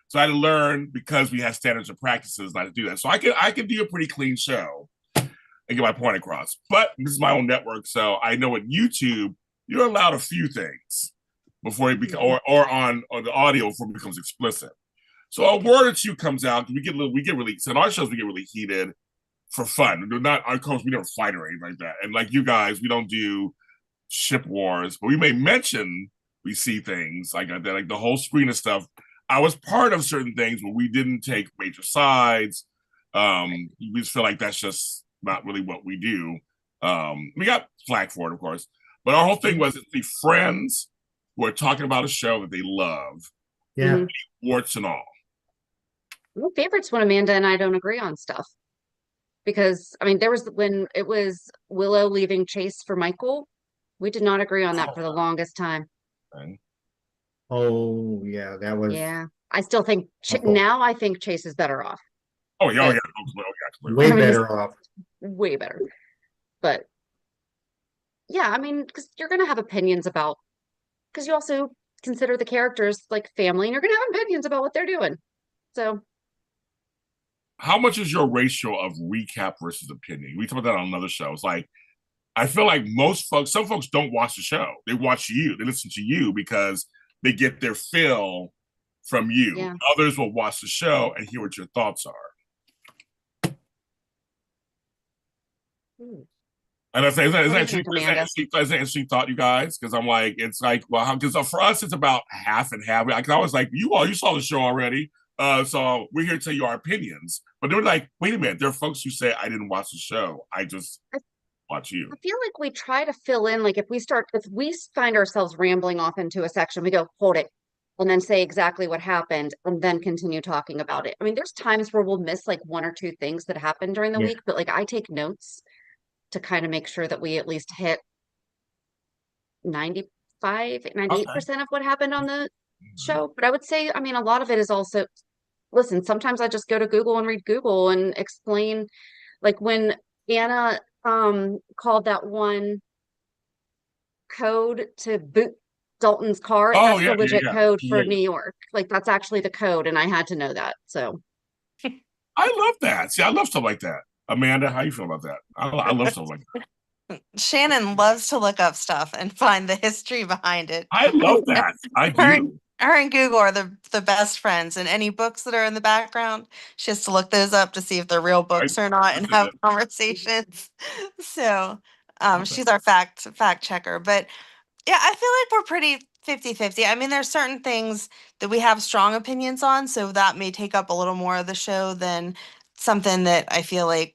So I had to learn because we have standards and practices not to do that. So I can do a pretty clean show and get my point across. But this is my own network, so I know with YouTube you're allowed a few things before it becomes or on the audio before it becomes explicit. So a word or two comes out. We get really. So in our shows we get really heated for fun. We're not our coach. We never fight or anything like that. And like you guys, we don't do ship wars, but we may mention we see things like that, like the whole screen of stuff. I was part of certain things, but we didn't take major sides. We just feel like that's just not really what we do. We got flack for it, of course, but our whole thing was to be friends who are talking about a show that they love, Yeah. warts and all. My favorite's when Amanda and I don't agree on stuff. Because I mean, there was when it was Willow leaving Chase for Michael. We did not agree on that for the longest time. Right. Oh, yeah, that was Yeah, I still think awful. now I think Chase is better off. Oh yeah, Way I mean, better off. Way better. But yeah, I mean, because you're gonna have opinions about, because you also consider the characters like family, and you're gonna have opinions about what they're doing. So How much is your ratio of recap versus opinion? We talked about that on another show. It's like I feel like some folks don't watch the show. They watch you. They listen to you because they get their fill from you. Yeah. Others will watch the show and hear what your thoughts are. And I say, is that What do you actually think, Amanda? that's an interesting thought, you guys? Because I'm like, it's like, well, because for us, it's about half and half. Like, I was like, you saw the show already. So we're here to tell you our opinions. But they were like, wait a minute, there are folks who say I didn't watch the show. I just I watch you. I feel like we try to fill in, like if we find ourselves rambling off into a section, we go, hold it, and then say exactly what happened, and then continue talking about it. I mean, there's times where we'll miss like one or two things that happened during the Yeah. week, but like I take notes to kind of make sure that we at least hit 95, 98% of what happened on the show. But I would say, I mean, a lot of it is also, listen, sometimes I just go to Google and read Google and explain, like when Anna called that one code to boot Dalton's car, Oh, that's yeah, the yeah, legit yeah. code for Yeah. New York. Like that's actually the code, and I had to know that. So I love that. See, I love stuff like that. Amanda, how you feel about that? I love stuff like that. Shannon loves to look up stuff and find the history behind it. I love that. I Her, do. her and Google are the best friends, and any books that are in the background, she has to look those up to see if they're real books or not and have conversations. So she's our fact checker. But yeah, I feel like we're pretty 50-50. I mean, there's certain things that we have strong opinions on, so that may take up a little more of the show than something that I feel like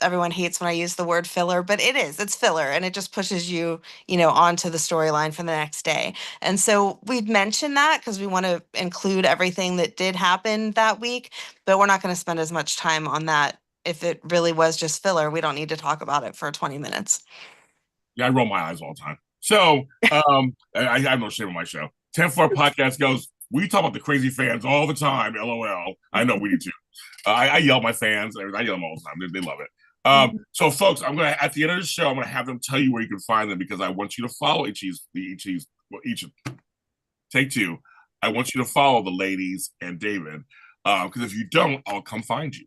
everyone hates when I use the word filler, but it's filler and it just pushes you, onto the storyline for the next day. And so we'd mention that because we want to include everything that did happen that week, but we're not going to spend as much time on that. If it really was just filler, we don't need to talk about it for 20 minutes. Yeah, I roll my eyes all the time. So I have no shame on my show. 10 Floor Podcast goes, we talk about the crazy fans all the time. LOL. I know we do too. I yell at my fans. I yell at them all the time. They love it. So, folks, I'm gonna at the end of the show, I'm gonna have them tell you where you can find them because I want you to follow each take two. I want you to follow the ladies and David because if you don't, I'll come find you.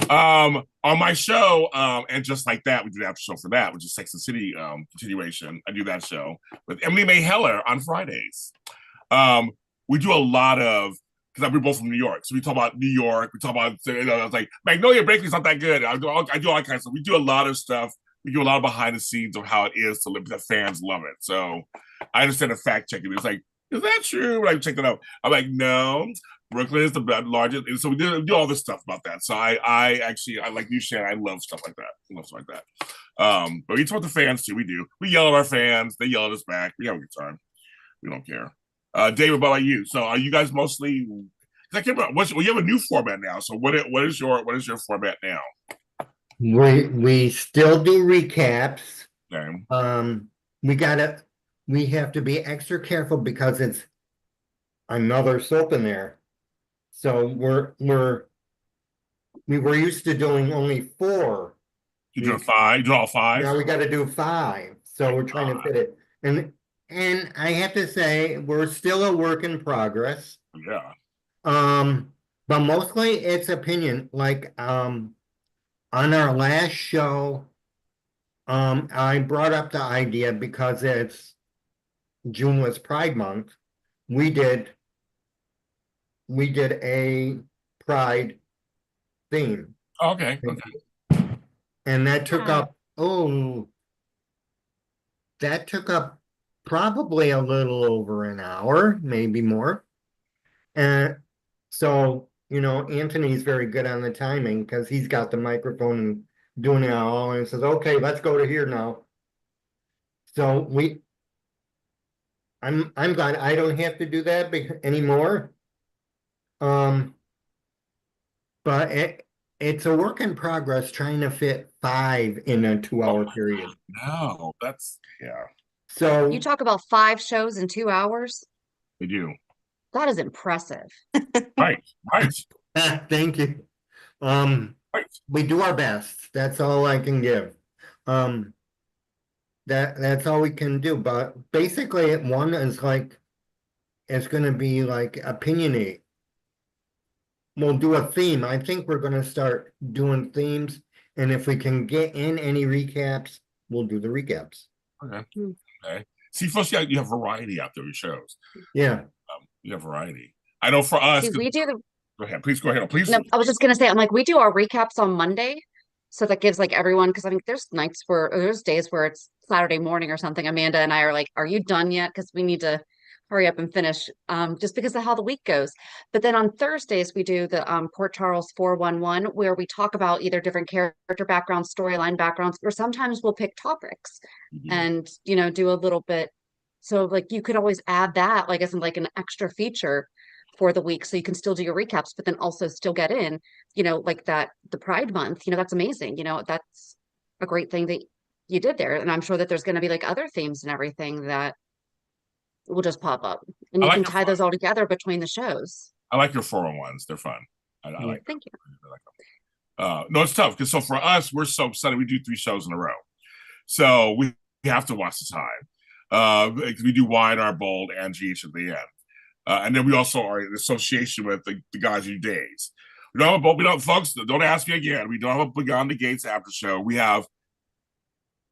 On my show, and just like that, we do the after show for that, which is Sex and City continuation. I do that show with Emily May Heller on Fridays. We do a lot of because we're both from New York, so we talk about New York. We talk about it's like Magnolia Bakery's not that good. I do all kinds of stuff. We do a lot of stuff. We do a lot of behind the scenes of how it is to live. The fans love it. So I understand the fact checking. It's like, is that true? When I check it out, I'm like, no. Brooklyn is the largest, and so we do all this stuff about that. So I actually like you, Shannon. I love stuff like that. I love stuff like that. But we talk to fans too. We do. We yell at our fans. They yell at us back. We have a good time. We don't care. David, what about you? So are you guys mostly? I can't remember. You have a new format now. So what is your format now? We still do recaps. Okay. We have to be extra careful because it's another soap in there. So we were used to doing only 4. You do 5. You do all 5. Now we got to do 5. So we're trying to fit it. And I have to say we're still a work in progress. Yeah. But mostly it's opinion. Like on our last show, I brought up the idea because June was Pride Month. We did a Pride theme. Okay. And that took up probably a little over an hour, maybe more. And so, Anthony's very good on the timing because he's got the microphone and doing it all and says, okay, let's go to here now. So I'm glad I don't have to do that anymore. But it's a work in progress trying to fit 5 in a 2-hour period. No, that's So you talk about 5 shows in 2 hours. We do. That is impressive. Right. Thank you. Right. We do our best. That's all I can give. That's all we can do. But basically, one is like it's going to be like opinionate. We'll do a theme. I think we're going to start doing themes, and if we can get in any recaps, we'll do the recaps. Okay. See, first you have variety out there with shows. Yeah. You have variety. I know for us. See, we do the. Go ahead. Please go ahead. Please. No, I was just gonna say, I'm like, we do our recaps on Monday. So that gives like everyone, because I mean, there's nights where, or there's days where it's Saturday morning or something. Amanda and I are like, "Are you done yet?" Because we need to hurry up and finish, just because of how the week goes. But then on Thursdays, we do the Port Charles 411, where we talk about either different character backgrounds, storyline backgrounds, or sometimes we'll pick topics Mhm. and, do a little bit. So like you could always add that like as in like an extra feature for the week so you can still do your recaps, but then also still get in, like that the Pride Month, that's amazing. That's a great thing that you did there. And I'm sure that there's going to be like other themes and everything that will just pop up. And I you like can your tie those all together between the shows. I like your 401s. They're fun. I Yeah. like them. Thank you. I like them. No, it's tough because so for us, we're so excited. We do 3 shows in a row, so we have to watch the time. Because we do wide, our bold, and GH at the end, and then we also are in association with the guys who do days. We don't have a bold. We don't, folks. Don't ask me again. We don't have a Beyond the Gates after show. We have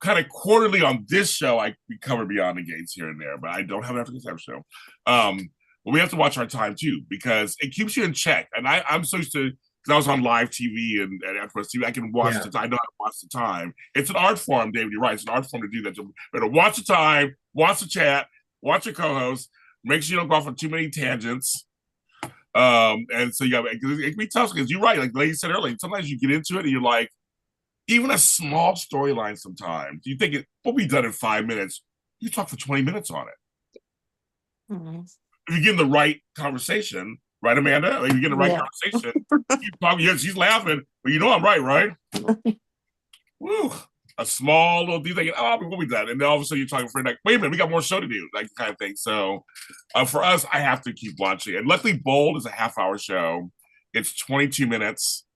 kind of quarterly on this show. We cover Beyond the Gates here and there, but I don't have an after this after show. But we have to watch our time too because it keeps you in check. And I'm so used to because I was on live TV and afterwards TV. I can watch Yeah. the. I know how to watch the time. It's an art form, David. You're right. It's an art form to do that. So better watch the time, watch the chat, watch your co-host. Make sure you don't go off on too many tangents. And so it can be tough because you're right. Like the lady said earlier, sometimes you get into it and you're like, even a small storyline sometimes, you think it will be done in 5 minutes. You talk for 20 minutes on it. Mhm. If you get in the right conversation, right, Amanda? Like you get in the right Yeah. conversation, you talk, yeah, she's laughing, but I'm right, right? Woo. A small little thing, thinking, oh, we'll be done. And then all of a sudden you're talking for like, wait a minute, we got more show to do, like kind of thing. So for us, I have to keep watching. And luckily, Bold is a half-hour show. It's 22 minutes.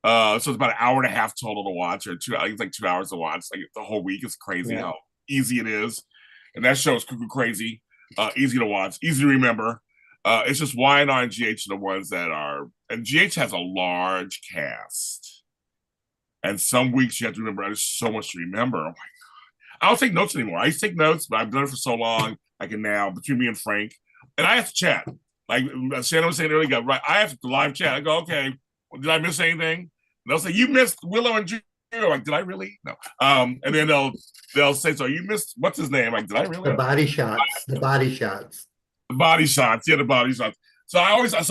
So it's about an hour and a half total to watch, or I think it's like 2 hours to watch. Like the whole week is crazy Yeah. how easy it is. And that show is cuckoo crazy, easy to watch, easy to remember. It's just Y&R and GH are the ones that are, and GH has a large cast. And some weeks you have to remember, there's so much to remember. Oh my God. I don't take notes anymore. I used to take notes, but I've done it for so long. I can now, between me and Frank, and I have to chat. Like Shannon was saying earlier, right? I have to live chat. I go, okay, well, did I miss anything? And they'll say, you missed Willow and Junior. Like, did I really? No. And then they'll say, so you missed, what's his name? Like, did I really? The body shots. The body shots. The body shots. Yeah, the body shots. So I always ask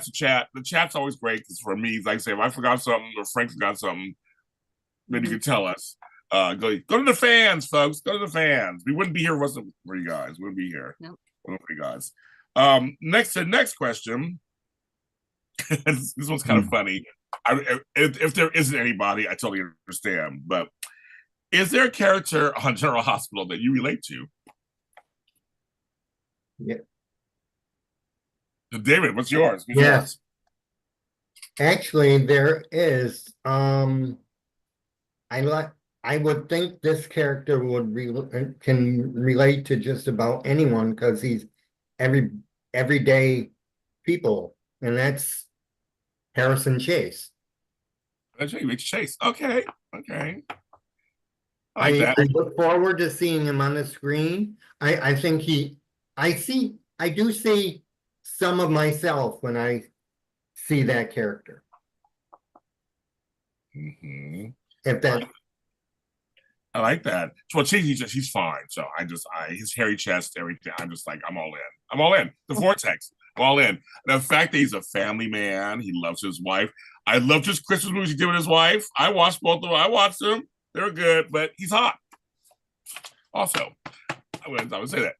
the chat. The chat's always great because for me, like I say, if I forgot something or Frank forgot something, then you can tell us. Go to the fans, folks. Go to the fans. We wouldn't be here if it wasn't for you guys. We wouldn't be here. Nope. For you guys. Next question. This one's kind of funny. If there isn't anybody, I totally understand. But is there a character on General Hospital that you relate to? Yeah. David, what's yours? Who's Yes. yours? Actually, there is. I would think this character can relate to just about anyone because he's everyday people, and that's Harrison Chase. That's Rich Chase. Okay. I I like that. look forward to seeing him on the screen. I think I do see some of myself when I see that character. Mhm. If that I like that. Well, he's fine. So his hairy chest, everything. I'm just like, I'm all in. I'm all in. The vortex. I'm all in. The fact that he's a family man, he loves his wife. I loved his Christmas movies he did with his wife. I watched both of them. I watched them. They were good, but he's hot. Also, I would say that.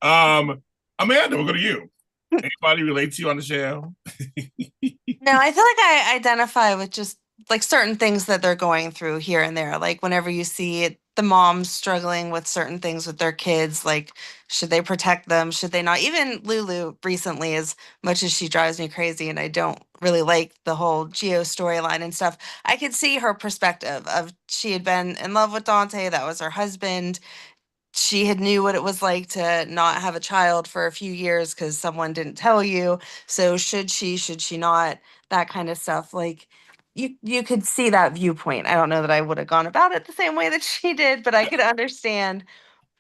Amanda, we'll go to you. Anybody relate to you on the show? No, I feel like I identify with just like certain things that they're going through here and there. Like whenever you see the moms struggling with certain things with their kids, like should they protect them? Should they not? Even Lulu recently, as much as she drives me crazy and I don't really like the whole Geo storyline and stuff, I could see her perspective of she had been in love with Dante, that was her husband. She had knew what it was like to not have a child for a few years because someone didn't tell you. So should she not, that kind of stuff. Like you could see that viewpoint. I don't know that I would have gone about it the same way that she did, but I could understand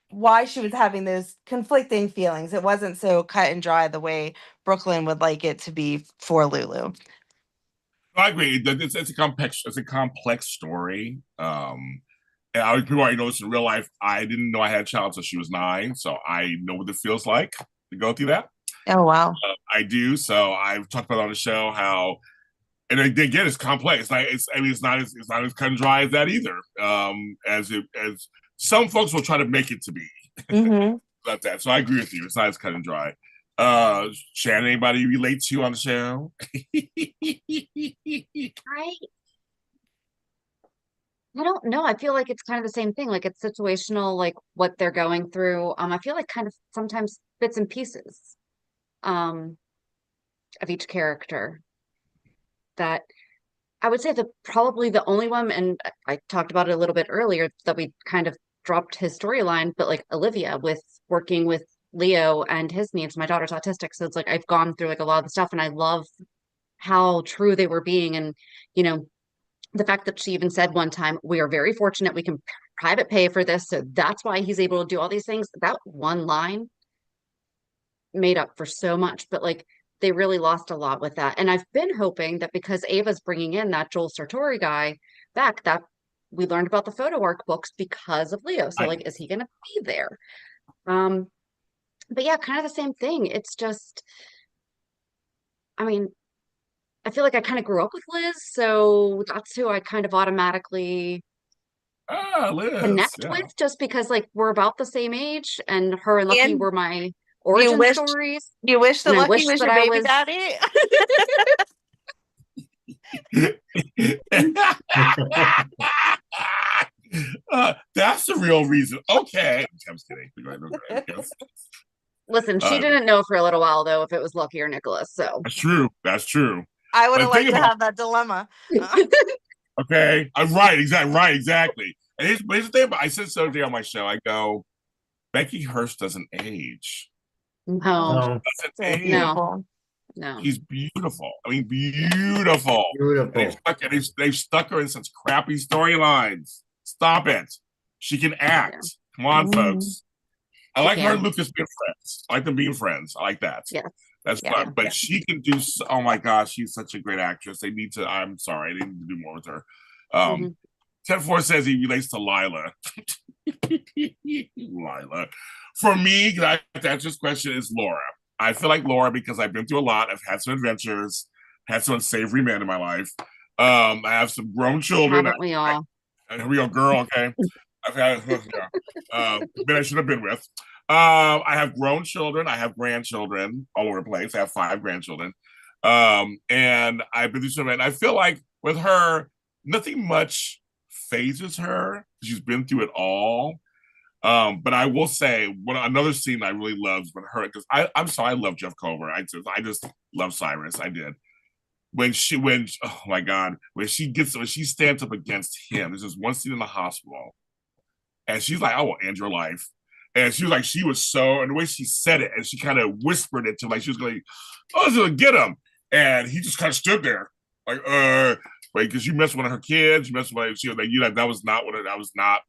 why she was having those conflicting feelings. It wasn't so cut and dry the way Brooklyn would like it to be for Lulu. I agree. It's a complex story. And people already know this in real life. I didn't know I had a child until she was 9, so I know what it feels like to go through that. Oh wow. I do. So I've talked about on the show how, and again, it's complex. Like it's not as cut and dry as that either. As some folks will try to make it to be. Mm-hmm. About that. So I agree with you. It's not as cut and dry. Shannon, anybody you relate to on the show? I don't know. I feel like it's kind of the same thing. Like it's situational, like what they're going through. I feel like kind of sometimes bits and pieces um of each character that I would say probably the only one, and I talked about it a little bit earlier, that we kind of dropped his storyline, but like Olivia with working with Leo and his needs. My daughter's autistic, so it's like I've gone through like a lot of the stuff, and I love how true they were being. And you know, the fact that she even said one time, "We are very fortunate we can private pay for this, so that's why he's able to do all these things." That one line made up for so much, but like they really lost a lot with that. And I've been hoping that because Ava's bringing in that Joel Sartori guy back, that we learned about the photo arc books because of Leo. So like, is he going to be there? But yeah, kind of the same thing. It's just, I mean, I feel like I kind of grew up with Liz, so that's who I kind of automatically Liz, connect yeah. with, just because like we're about the same age, and her and Lucky And were my origin stories. You wish that And I Lucky wish was that your I baby was daddy? That's the real reason. Okay. I'm just kidding. Listen, she didn't know for a little while though if it was Lucky or Nicholas. So that's true. That's true. I would have liked to have that dilemma. Okay. Right, exactly. And here's the thing about, I said so today on my show. I go, Becky Hurst doesn't age. No. Doesn't age. No. She's beautiful. I mean, beautiful. They've stuck her in such crappy storylines. Stop it. She can act. Yeah. Come on, folks. I like her and Lucas being friends. I like them being friends. I like that. Yeah. That's fun. But she can do, oh my gosh, she's such a great actress. They need to, I'm sorry, they need to do more with her. 10-4 says he relates to Lila. Lila. For me, the answer this question is Laura. I feel like Laura because I've been through a lot. I've had some adventures, had some unsavory men in my life. I have some grown children. Haven't we all? Here we go, girl. Okay. I've had men I should have been with. I have grown children. I have grandchildren all over the place. I have 5 grandchildren. And I've been through some, and I feel like with her, nothing much phases her. She's been through it all. But I will say another scene I really loved with her, because I'm sorry, I love Jeff Culver. I just love Cyrus. I did. When oh my God, when she stands up against him, there's this one scene in the hospital, and she's like, "I will end your life." And she was like, and the way she said it, and she kind of whispered it to him, like she was going, "Oh, she's gonna get him," and he just kind of stood there, like, wait, because you messed with one of her kids, you messed with, she was like, that was not what that was not.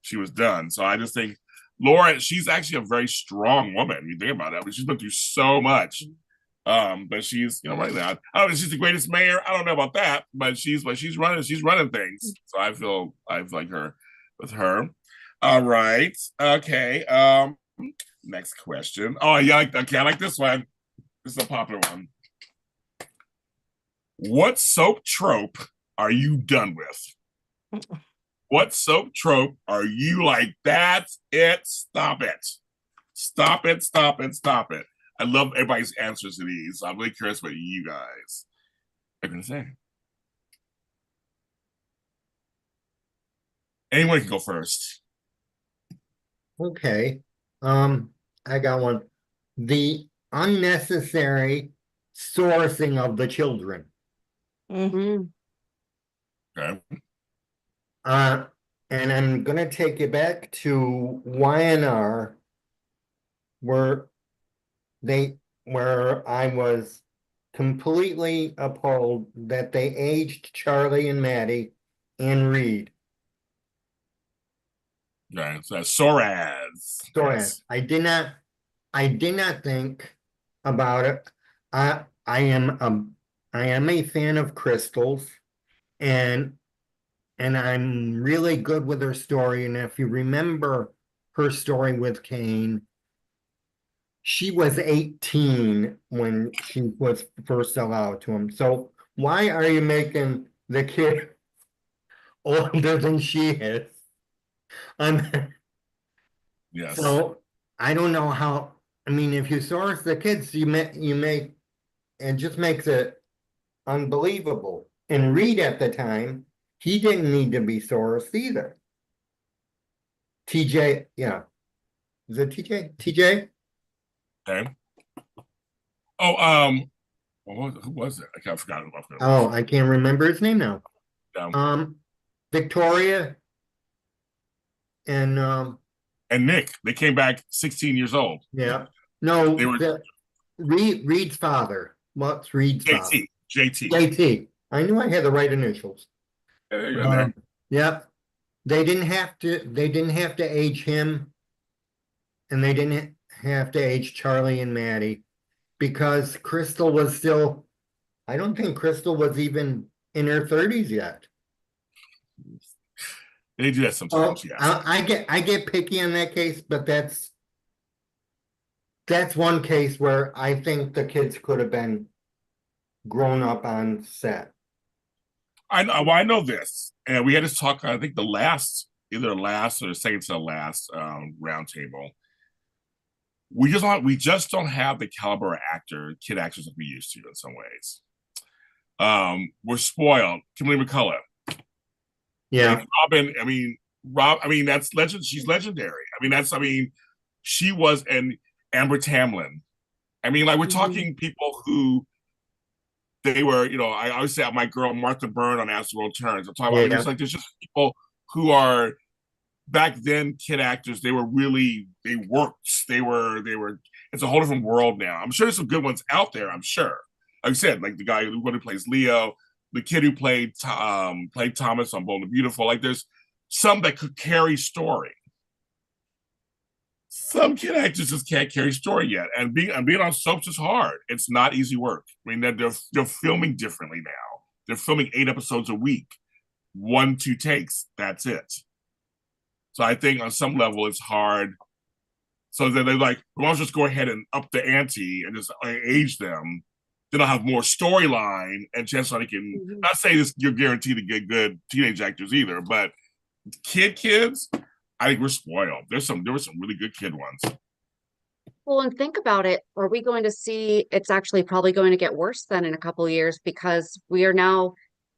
She was done. So I just think Laura, she's actually a very strong woman. When you think about it, I mean, she's been through so much. But she's, right now, I don't know if she's the greatest mayor. I don't know about that, but she's running things. So I feel like her with her. All right. Okay. Next question. Oh, yeah, I like this one. This is a popular one. What soap trope are you done with? What soap trope are you like, that's it, stop it. Stop it, stop it, stop it. I love everybody's answers to these. I'm really curious what you guys are going to say. Anyone can go first. Okay. I got one. The unnecessary sourcing of the children. Mm-hmm. Okay. And I'm gonna take it back to YNR, where I was completely appalled that they aged Charlie and Maddie in Reed. Okay, so Soraz. Yes. I did not think about it. I am I am a fan of Crystal's, and I'm really good with her story. And if you remember her story with Kane, she was 18 when she was first allowed to him. So why are you making the kid older than she is? Um, Yes. so I don't know how. I mean, if you source the kids, you make it just makes it unbelievable. And Reed at the time, he didn't need to be sourced either. TJ, yeah. Is it TJ? TJ? Okay. Oh, who was it? I forgot who it Oh, was. I can't remember his name now. Um, Victoria and and Nick, they came back 16 years old. yeah. No, They were Reed's father. What's Reed's father? JT. JT. I knew I had the right initials. Yeah, you're in there. Yep. They didn't have to age him, and they didn't have to age Charlie and Maddie because Crystal was still, I don't think Crystal was even in her 30s yet. They do that sometimes, yes. I get picky on that case, but that's one case where I think the kids could have been grown up on set. I know this, and we had this talk. I think either last or second to the last roundtable. We just don't have the caliber of kid actors that we used to in some ways. We're spoiled. Kimberly McCullough. Yeah. Robin, I mean, that's legend. She's legendary. She was an Amber Tamlin. I mean, like we're talking people who they were, I always say my girl Martha Byrne on As the World Turns. I'm talking about there's just people who are back then kid actors. They worked. They were it's a whole different world now. I'm sure there's some good ones out there, I'm sure. Like I said, like the guy who plays Leo, the kid who played Thomas on Bold and Beautiful. Like there's some that could carry story. Some kid actors just can't carry story yet, and being on soaps is hard. It's not easy work. I mean, they're filming differently now. They're filming 8 episodes a week, 1-2 takes. That's it. So I think on some level it's hard. So they're like, well, let's just go ahead and up the ante and just age them. Then I'll have more storyline and chance I can not say this. You're guaranteed to get good teenage actors either, but kids. I think we're spoiled. There were some really good kid ones. Well, and think about it. Are we going to see it's actually probably going to get worse then in a couple of years because we are now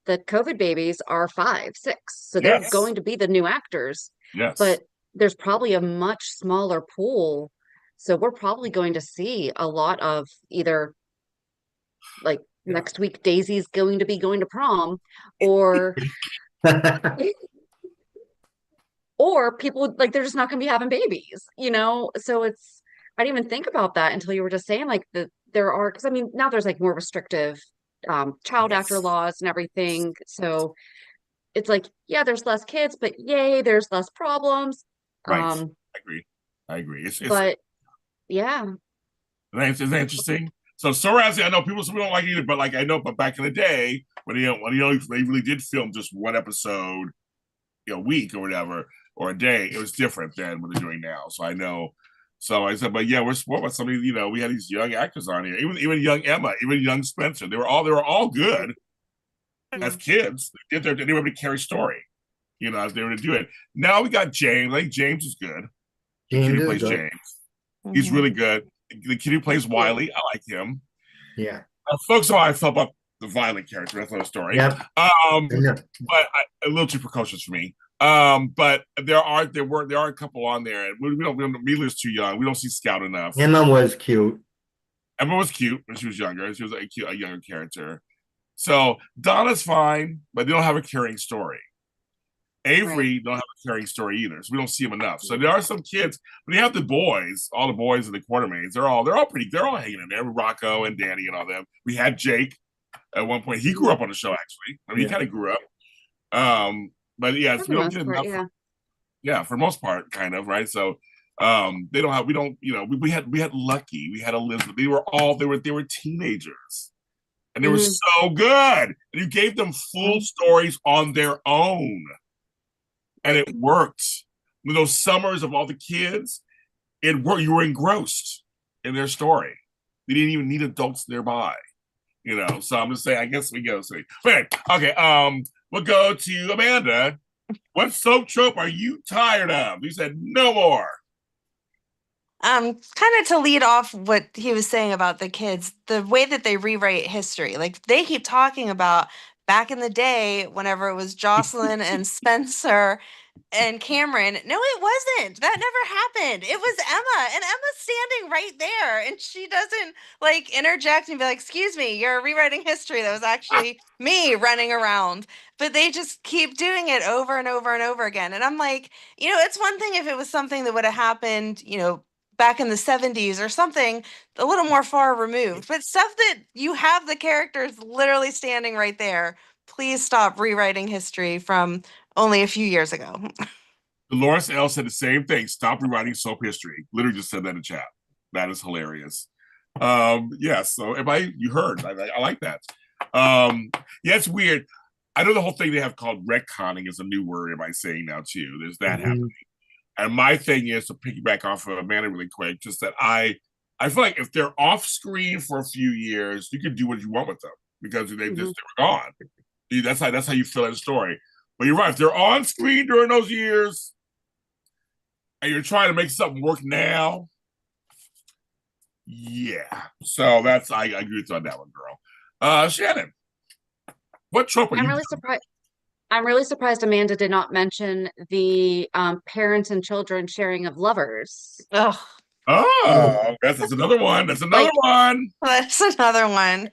the COVID babies are 5, 6. So they're going to be the new actors. Yes. But there's probably a much smaller pool. So we're probably going to see a lot of either like next week Daisy's going to prom or or people like they're just not going to be having babies, So I didn't even think about that until you were just saying like there are, because I mean now there's like more restrictive child actor laws and everything. So it's like, yeah, there's less kids, but yay, there's less problems. Right. I agree. But yeah. Isn't that interesting? So Sorazi, I know people don't like it either, but like I know, but back in the day when they really did film just one episode a week or whatever, or a day, it was different than what they're doing now. So I know. So I said, but yeah, we're spoiled by somebody. We had these young actors on here, even young Emma, even young Spencer. They were all good as kids. They were able to carry story, as they were to do it. Now we got James. I think James is good. The kid who plays James, he's really good. The kid who plays Wiley, I like him. Yeah. Folks know how I felt about the violent character. That's another story. Yep. But a little too precocious for me. But there are a couple on there, and we don't. Mila's too young. We don't see Scout enough. Emma was cute. Emma was cute when she was younger. She was a younger character. So Donna's fine, but they don't have a carrying story. Avery don't have a carrying story either, so we don't see them enough. So there are some kids, but you have the boys, all the boys and the Quartermains. They're all hanging in there. Rocco and Danny and all them. We had Jake at one point. He grew up on the show actually. I mean, he kind of grew up. But yeah, we don't get enough. Yeah, for the most part, kind of right. So they don't have. We don't. We had Lucky. We had Elizabeth. They were teenagers. and they were so good. And you gave them full stories on their own, and it worked. With those summers of all the kids, it worked. You were engrossed in their story. They didn't even need adults nearby, So I'm just saying. I guess we go. Okay. We'll go to Amanda. What soap trope are you tired of? You said no more. Kind of to lead off what he was saying about the kids, the way that they rewrite history. Like they keep talking about back in the day, whenever it was Jocelyn and Spencer and Cameron. No, it wasn't. That never happened. It was Emma, and Emma's standing right there, and she doesn't like interject and be like, "Excuse me, you're rewriting history. That was actually me running around." But they just keep doing it over and over and over again. And I'm like, it's one thing if it was something that would have happened, back in the 70s or something a little more far removed, but stuff that you have the characters literally standing right there. Please stop rewriting history from only a few years ago. Dolores L said the same thing. Stop rewriting soap history. Literally just said that in chat. That is hilarious. Yes. So you heard. I like that. Yeah, it's weird. I know the whole thing they have called retconning is a new word everybody's saying now too. There's that happening. And my thing is to piggyback off of Amanda really quick, just that I feel like if they're off screen for a few years, you can do what you want with them because they were gone. That's how you feel in the story. But you're right. If they're on screen during those years and you're trying to make something work now, yeah. So I agree with you on that one, girl. Shannon, what trope are you? I'm really surprised Amanda did not mention the parents and children sharing of lovers. Ugh. Oh, that's another one. That's another one. That's another one.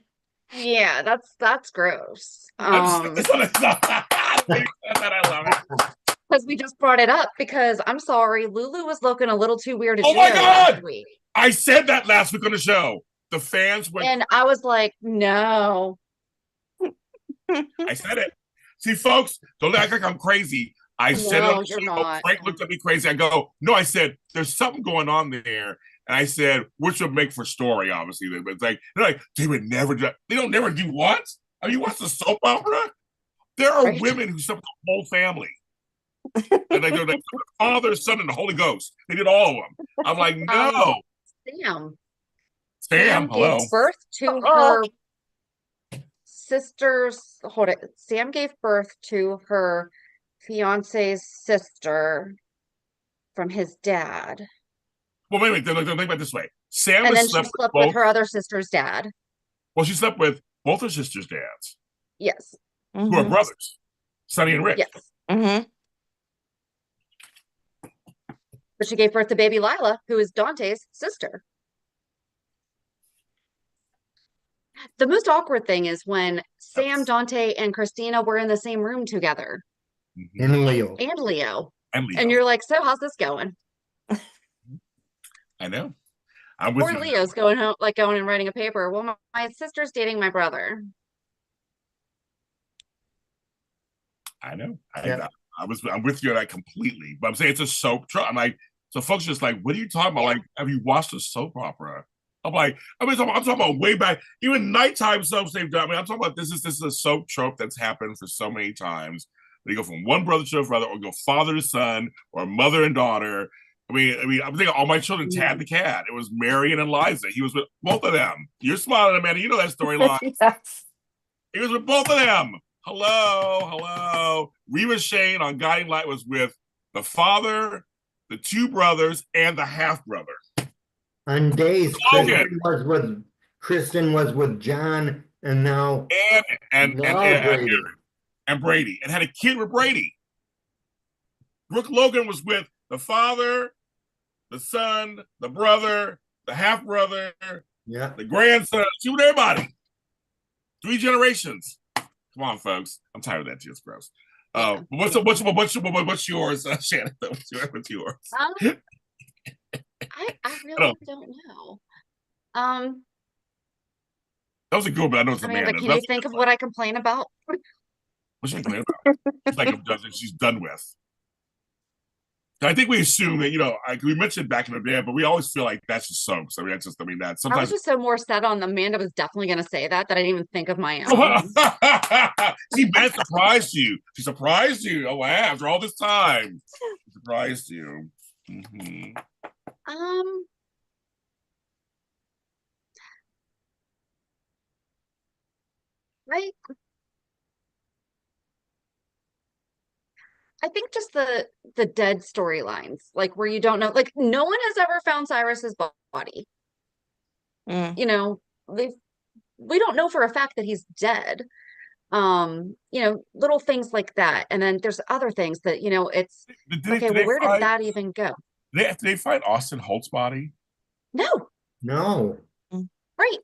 Yeah, that's gross. I love it. Because we just brought it up because I'm sorry, Lulu was looking a little too weird. Oh my God! Last week. I said that last week on the show. The fans went, and I was like, no. I said it. See, folks, don't act like I'm crazy. I said it on the show. Not. Frank looked at me crazy. I go, no, I said, there's something going on there. And I said, which would make for story, obviously. But it's like, they're like, they would never do, they don't never do what? I mean, you watch the soap opera? There are women who slept with the whole family. And they're like, the Father, Son, and the Holy Ghost. They did all of them. I'm like, no. Sam, hello. Gave birth to her sister's, Sam gave birth to her fiance's sister from his dad. Well, wait, think about it this way. Sam and then she slept with her other sister's dad. Well, she slept with both her sister's dads. Yes. Who are brothers, Sonny and Rick. Yes. But she gave birth to baby Lila, who is Dante's sister. The most awkward thing is when Sam, Dante, and Christina were in the same room together. And Leo. And you're like, so how's this going? I know. I'm with you. Leo's going home, going and writing a paper. Well, my sister's dating my brother. I know. I'm with you on that completely. But I'm saying it's a soap. I'm like, so folks just like, what are you talking about? Like, have you watched a soap opera? I'm talking about way back, even nighttime soaps they've done. I mean, I'm talking about this is a soap trope that's happened for so many times. They go from one brother to a brother, or go father to son, or mother and daughter. I mean, I'm thinking All My Children, Tad the Cat. It was Marion and Liza. He was with both of them. You're smiling, Amanda. You know that storyline. Yes. He was with both of them. Hello. Reva Shane on Guiding Light was with the father, the two brothers, and the half brother. On days, Kristen was with John, and now and Brady, and had a kid with Brady. Brooke Logan was with the father, the son, the brother, the half brother, the grandson. She was everybody. 3 generations. Come on, folks. I'm tired of that too. It's gross. What's yours, Shannon? What's yours? I really don't know. That was a good one. I know it's Amanda. Can you think of what I complain about? What's she complain about? It's like she's done with. I think we assume that, we mentioned back in the day, but we always feel like that's just soaps. I mean, that's just, that I was sometimes. just so more set on Amanda was definitely going to say that I didn't even think of my own. Man surprised you. She surprised you. Oh, wow. After all this time, she surprised you. Mm-hmm. Right. I think just the dead storylines, like where you don't know, like no one has ever found Cyrus's body. Mm. You know, we don't know for a fact that he's dead. Little things like that. And then there's other things that, it's okay, well, where did that even go? Did they find Austin Holt's body? No. No. Right.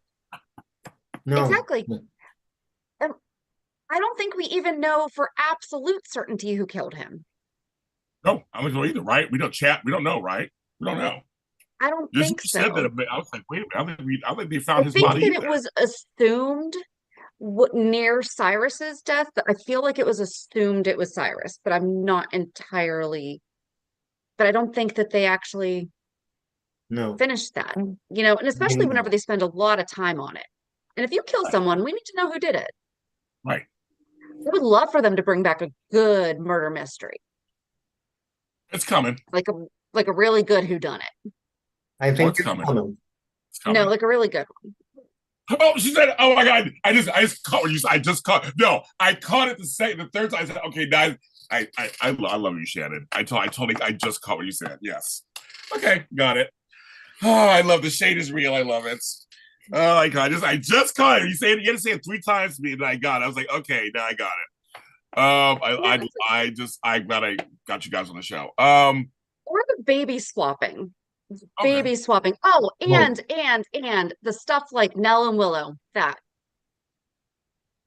No. Exactly. I don't think we even know for absolute certainty who killed him. No, I don't know either, right? We don't know, right? We don't know. I don't Just think so. said that I was like, wait a minute, I don't think they found I his think body. that it was assumed near Cyrus's death, but I feel like it was assumed it was Cyrus, but I'm not entirely, but I don't think that they actually finished that, and especially whenever they spend a lot of time on it. And if you kill someone, we need to know who did it. Right. I would love for them to bring back a good murder mystery. It's coming. Like a really good whodunit. I think it's coming. It's coming. No, like a really good one. Oh, she said, "Oh my God, I just caught what you said. I just caught. No, I caught it the third time. I said, okay, now I love you, Shannon. I just caught what you said. Yes. Okay, got it. Oh, I love the shade is real. I love it. Oh my God, I just caught it. You had to say it 3 times to me, and I got it. I was like, okay, now I got it. I'm glad I got you guys on the show. Or the baby swapping. Baby swapping. Oh, and the stuff like Nell and Willow, that.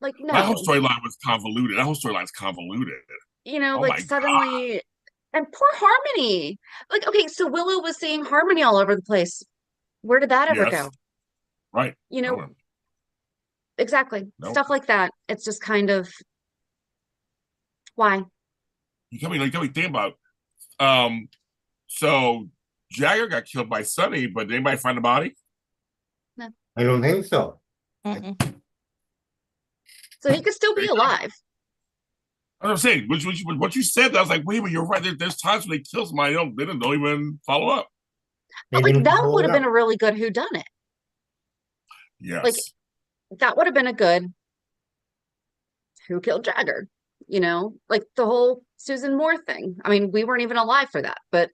Like, no. That whole storyline was convoluted. That whole storyline's convoluted. Suddenly, God. And poor Harmony. Like, okay, so Willow was seeing Harmony all over the place. Where did that ever go? Right. Exactly. Stuff like that. It's just kind of why. You tell me think about so Jagger got killed by Sunny, but did anybody find the body? No. I don't think so. So he could still be alive. I'm saying, what you said, I was like, wait a minute, you're right. There's times when they kill somebody, they don't even follow up. But that would have been a really good whodunit. Yes. Like, that would have been a good who killed Jagger, like the whole Susan Moore thing. I mean, we weren't even alive for that, but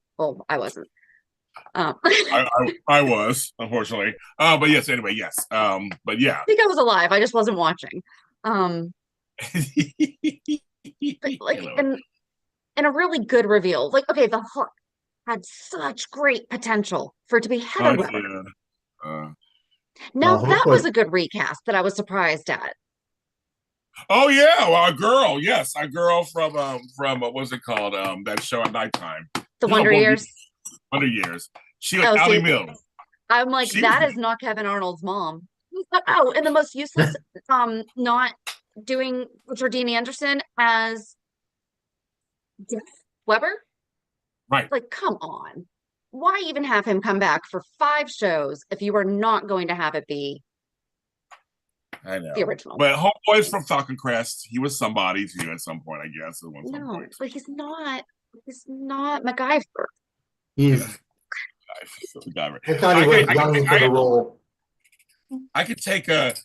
I wasn't. I was, unfortunately. But yes, anyway, yes. But yeah. I think I was alive. I just wasn't watching. But and a really good reveal. Like, okay, the Hook had such great potential for it to be Heather Weber. Now that was a good recast that I was surprised at. Oh yeah, well, a girl from what was it called? That show at nighttime. The Wonder Years. Wonder Years. She was Allie Mills. I'm like, that is not Kevin Arnold's mom. And the most useless, not doing Richard Dean Anderson as Jeff Weber. Right. Like, come on. Why even have him come back for 5 shows if you are not going to have it be the original? But homeboy's from Falcon Crest. He was somebody too at some point, I guess. No, but he's not MacGyver. He's MacGyver. I thought he was young for the role. I could take a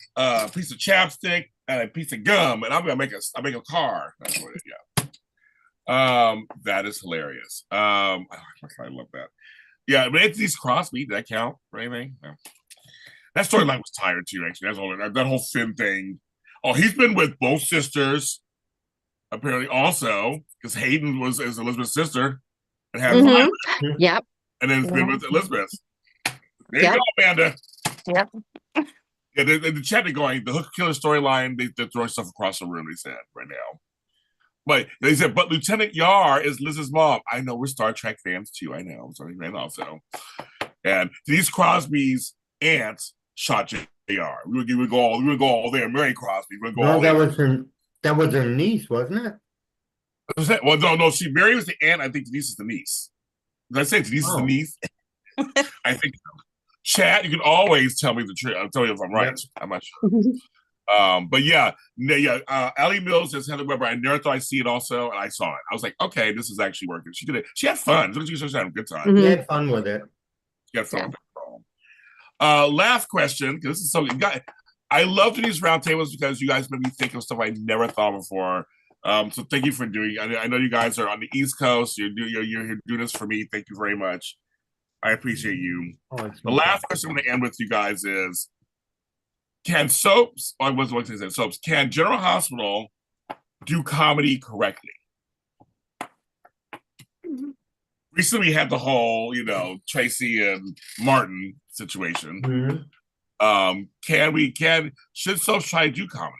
piece of chapstick and a piece of gum, and I'm gonna make a car. That's what it is. Yeah. That is hilarious. I love that. Yeah, but Anthony's Crosby, did that count for anything? No. That storyline was tired too, actually. That's all that whole Finn thing. Oh, he's been with both sisters, apparently also, because Hayden is Elizabeth's sister and has Yep. And then it's been with Elizabeth. There you go, Amanda. Yep. Yeah, the chat is going, the Hook Killer storyline, they're throwing stuff across the room, they said, right now. But they said, but Lieutenant Yar is Liz's mom. I know, we're Star Trek fans too. I know. So, also. And Denise Crosby's aunt shot JR. We would go all there. Mary Crosby. That was her niece, wasn't it? Well, no. Mary was the aunt. I think Denise is the niece. Did I say Denise is Oh. Denise? I think Chat, you can always tell me the truth. I'll tell you if I'm right. I'm not sure. But yeah, Ellie Mills as Heather Webber. I never thought I'd see it also, and I saw it. I was like, okay, this is actually working. She did it. She had fun. She had a good time. We had fun with it. She had fun with it. Last question, because this is something I love doing these roundtables because you guys made me think of stuff I never thought before. So thank you for doing. I know you guys are on the East Coast. You're here doing this for me. Thank you very much. I appreciate you. The last question I'm going to end with you guys is: can soaps? I was going to say soaps. Can General Hospital do comedy correctly? Recently, we had the whole, Tracy and Martin situation. Should soaps try to do comedy?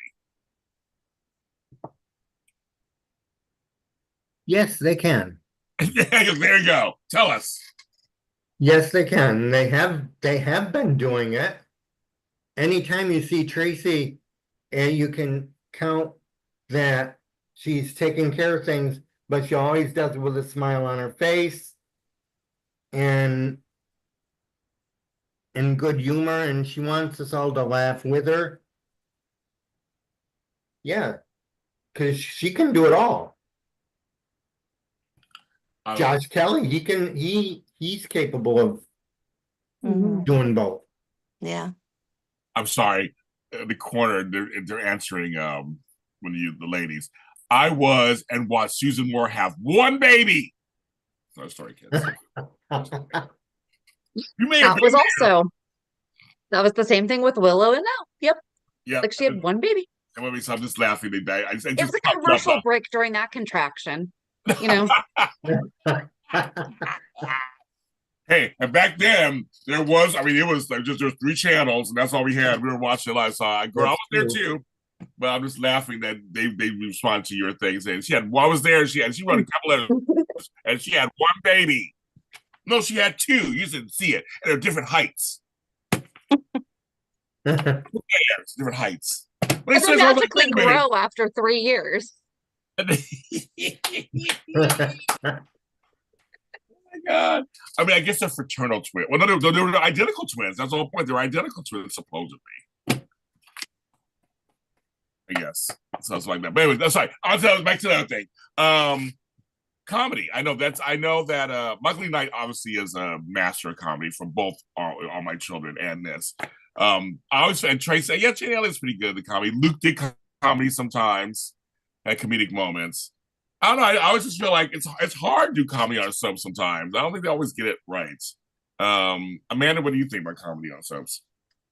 Yes, they can. There you go. Tell us. Yes, they can. They have been doing it. Anytime you see Tracy, and you can count that she's taking care of things, but she always does it with a smile on her face and in good humor, and she wants us all to laugh with her. Yeah, because she can do it all. Josh Kelly, he's capable of doing both. Yeah. I'm sorry. In the corner, they're answering the ladies. I was and watched Susan Moore have one baby. Sorry, kids. That was the same thing with Willow and Nell. Yep. Yeah. Like she had one baby. So I'm just laughing. It was a commercial break during that contraction. Hey, and back then there was, it was like there's 3 channels, and that's all we had. We were watching live. So I was there too, but I'm just laughing that they respond to your things. And I was there. She wrote a couple of, and she had one baby. No, she had 2. You didn't see it, and they're different heights. Different heights. But they magically grow after 3 years. Oh my God. I guess they're fraternal twins. Well, no, they were identical twins. That's the whole point. They're identical twins, supposedly. I guess. Sounds like that. But anyway, that's right. I'll tell you back to the other thing. Comedy. I know that Michael Lee Knight obviously is a master of comedy from both All My Children and this. I always, and Tracy, Jane Elliott's pretty good at the comedy. Luke did comedy sometimes at comedic moments. I don't know. I always just feel like it's hard to do comedy on soaps sometimes. I don't think they always get it right. Amanda, what do you think about comedy on soaps?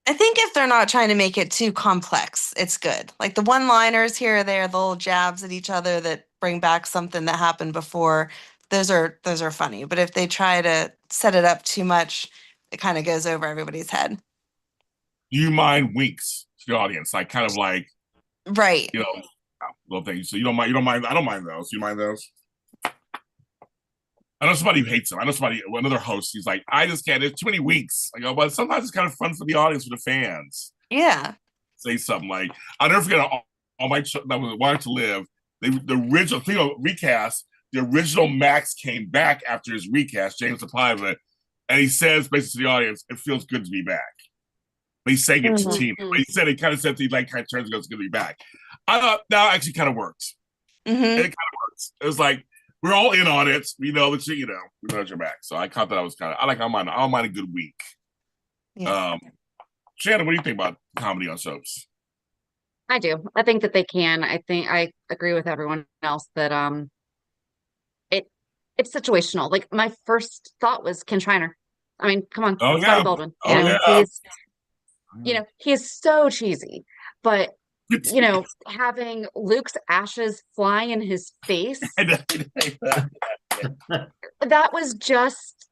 I think if they're not trying to make it too complex, it's good. Like the one-liners here or there, the little jabs at each other that bring back something that happened before, those are funny. But if they try to set it up too much, it kind of goes over everybody's head. Do you mind winks to the audience? Like kind of like, right. Little things. So you don't mind. I don't mind those. You mind those? I know somebody who hates them. I know another host. He's like, I just can't. There's too many weeks. I go, but sometimes it's kind of fun for the audience, for the fans. Yeah. Say something like, I'll never forget all my that was Wanted to Live. The original thing of recast. The original Max came back after his recast, James Appiah, and he says basically to the audience, "It feels good to be back." But he's saying it to Tina. But he kind of said he kind of turns and goes, "It's good to be back." I thought that actually kind of works. It kind of works. It was like we're all in on it. We know that we know that you're back. So I thought that was kind of. I don't mind a good week. Yeah. Shannon, what do you think about comedy on soaps? I do. I think that they can. I think I agree with everyone else that it's situational. Like my first thought was Ken Schreiner. I mean, come on, Scotty Baldwin. He's so cheesy, but having Luke's ashes flying in his face, that was just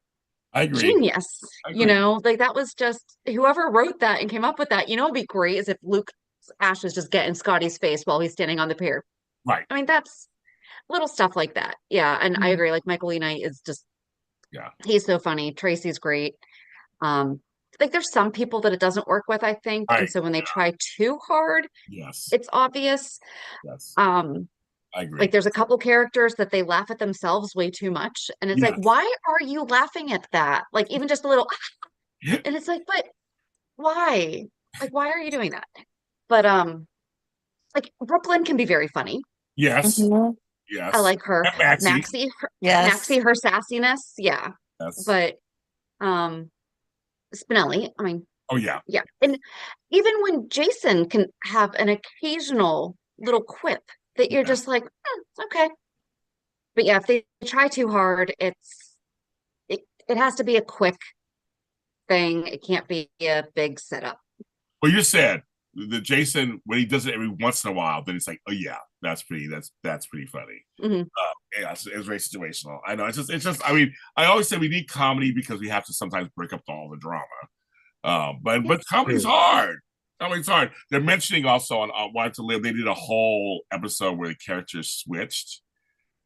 genius. Like that was just whoever wrote that and came up with that. It'd be great is if Luke's ashes just get in Scotty's face while he's standing on the pier. Right. I mean, that's little stuff like that. Yeah, and I agree. Like Michael Lee Knight is just, he's so funny. Tracy's great. Like there's some people that it doesn't work with, I think, and so when they try too hard, it's obvious. Yes. I agree. Like there's a couple characters that they laugh at themselves way too much. And it's like, Yes. why are you laughing at that? Like even just a little, and it's like, but why? Like, why are you doing that? But like Brooklyn can be very funny. Yes. Mhm. I Yes. like her. And Maxie. Yes. Maxie, her sassiness, yeah. Yes. But Spinelli, I mean, Oh yeah. yeah. And even when Jason can have an occasional little quip that you're Yeah. just like, okay. But yeah, if they try too hard, it has to be a quick thing. It can't be a big setup. Well, you said the Jason when he does it every once in a while, then it's like, oh yeah, that's pretty funny. Mhm. Yeah, it's very situational. I know it's just. I mean, I always say we need comedy because we have to sometimes break up all the drama. But comedy's hard. Comedy's hard. They're mentioning also on Wanted to Live. They did a whole episode where the characters switched.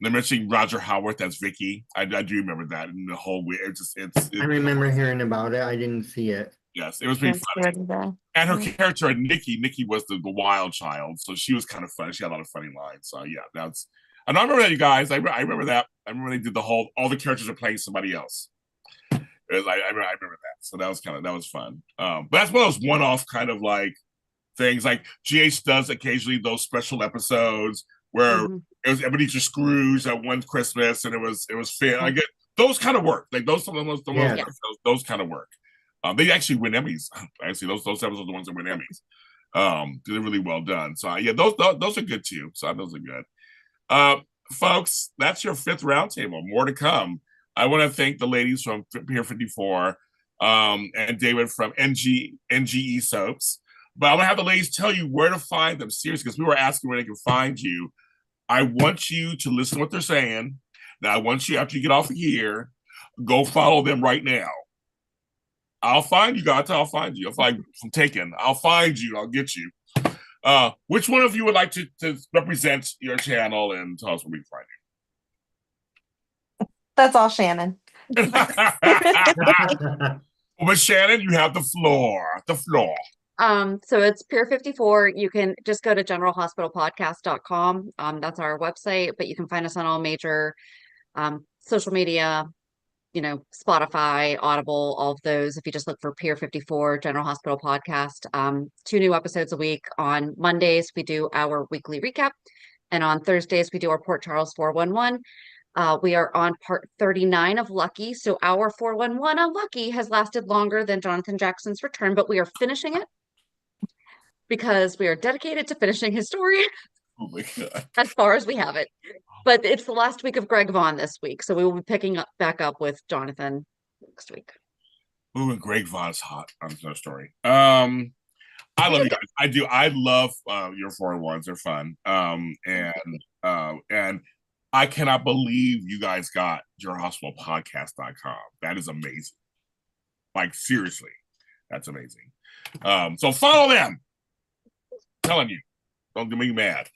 They're mentioning Roger Howarth as Vicky. I do remember that, and the whole I remember hearing about it. I didn't see it. yes, it was pretty funny. And her character, Nikki was the wild child, so she was kind of funny. She had a lot of funny lines. So yeah, that's. And I remember that, you guys. I remember that. I remember they did all the characters are playing somebody else. I remember that. So that was fun. But that's one of those one-off kind of like things. Like GH does occasionally those special episodes where it was Ebenezer Scrooge at one Christmas, and it was fair. I get those kind of work. Like those kind of work. They actually win Emmys. Actually, those episodes are the ones that win Emmys. They're really well done. So yeah, those are good too. So those are good. Folks, that's your 5th roundtable. More to come. I want to thank the ladies from Pier 54 and David from NGE Soaps. But I'm gonna have the ladies tell you where to find them. Seriously, because we were asking where they can find you. I want you to listen to what they're saying. Now I want you, after you get off of here, go follow them right now. I'll find you guys. I'll find you. If I'm taken, I'll find you. I'll get you. Which one of you would like to represent your channel and tell us where we can find you? That's all, Shannon. But Shannon, you have the floor. The floor. So it's Pier 54. You can just go to generalhospitalpodcast.com. That's our website, but you can find us on all major social media, Spotify, Audible, all of those. If you just look for Pier 54 General Hospital Podcast, 2 new episodes a week. On Mondays, we do our weekly recap. And on Thursdays, we do our Port Charles 411. We are on part 39 of Lucky. So our 411 on Lucky has lasted longer than Jonathan Jackson's return, but we are finishing it because we are dedicated to finishing his story. Oh my God. As far as we have it. But it's the last week of Greg Vaughn this week. So we will be picking back up with Jonathan next week. Ooh, and Greg Vaughn's hot. I'm so story. I love you guys. I do. I love your 401s. They're fun. And I cannot believe you guys got yourhospitalpodcast.com. That is amazing. Like, seriously, that's amazing. So follow them. I'm telling you. Don't get me mad.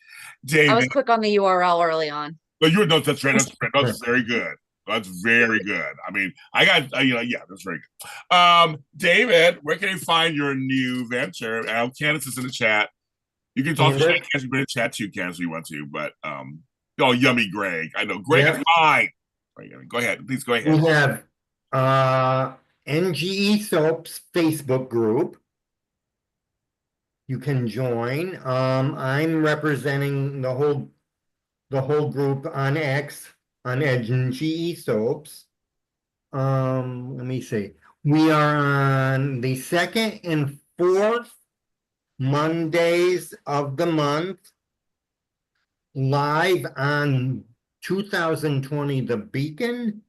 David. I was quick on the URL early on. No, that's right. That's very good. That's very good. I mean, I got that's very good. David, where can you find your new venture? Candace is in the chat. You can talk to Candace. You can chat too, Candace, if you want to. But yummy, Greg. I know Greg is fine. Go ahead, please go ahead. We have NGE Soaps Facebook group. You can join. I'm representing the whole group on X on NGE Soaps. Let me see. We are on the 2nd and 4th Mondays of the month, live on 2020 The Beacon,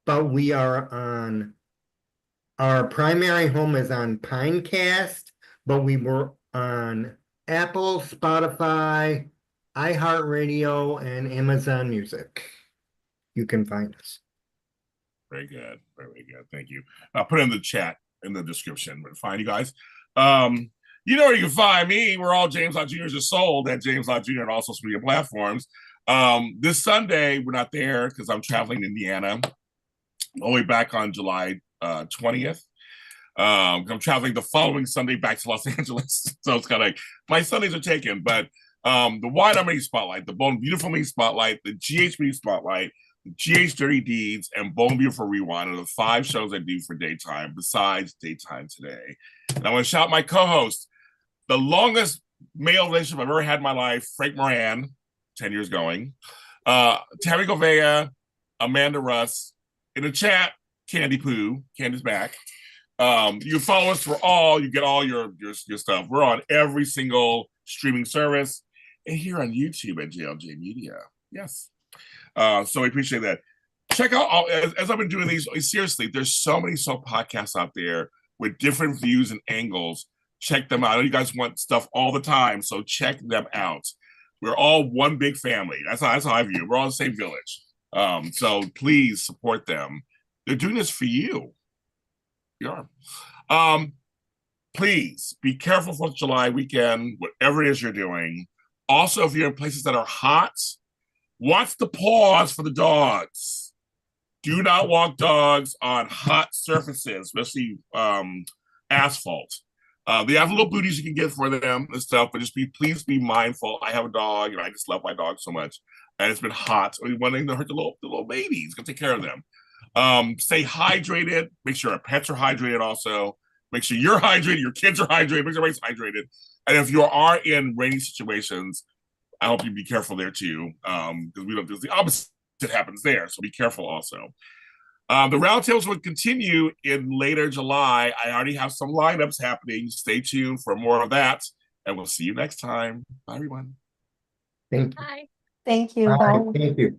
but we are on, our primary home is on Pinecast, but we were on Apple, Spotify, iHeartRadio, and Amazon Music. You can find us. Very good. Very good. Thank you. I'll put it in the chat in the description. But find you guys. You know where you can find me. We're all James Lott Jr.'s is sold at James Lott Jr. and all social media platforms. This Sunday, we're not there because I'm traveling to Indiana. All the way back on July 20th. I'm traveling the following Sunday back to Los Angeles. So it's kind of like my Sundays are taken, but The Wide Mini Spotlight, the Bone Beautiful Mini Spotlight, the GH Mini Spotlight, the GH Dirty Deeds, and Bone Beautiful Rewind are the 5 shows I do for daytime, besides Daytime Today. And I want to shout out my co-host, the longest male relationship I've ever had in my life, Frank Moran, 10 years going, Tammy Govea, Amanda Russ. In the chat, Candy Poo, Candy's back. You follow us for you get all your stuff. We're on every single streaming service and here on YouTube at JLJ Media. Yes. So we appreciate that. Check out, as I've been doing these, seriously, there's so many soap podcasts out there with different views and angles. Check them out. I know you guys want stuff all the time, so check them out. We're all one big family. That's how I view it. We're all the same village. So please support them. They're doing this for you. You are. Please be careful for July weekend, whatever it is you're doing. Also, if you're in places that are hot, watch the paws for the dogs. Do not walk dogs on hot surfaces, especially asphalt. They have little booties you can get for them and stuff, but please be mindful. I have a dog, and I just love my dog so much, and it's been hot. We want to hurt the little babies. Go take care of them. Stay hydrated. Make sure our pets are hydrated. Also, make sure you're hydrated. Your kids are hydrated. Make sure everybody's hydrated. And if you are in rainy situations, I hope you be careful there too, because we don't do the opposite happens there. So be careful also. The roundtables will continue in later July. I already have some lineups happening. Stay tuned for more of that, and we'll see you next time. Bye, everyone. Thank you. Bye. Thank you. Bye. Bye. Thank you.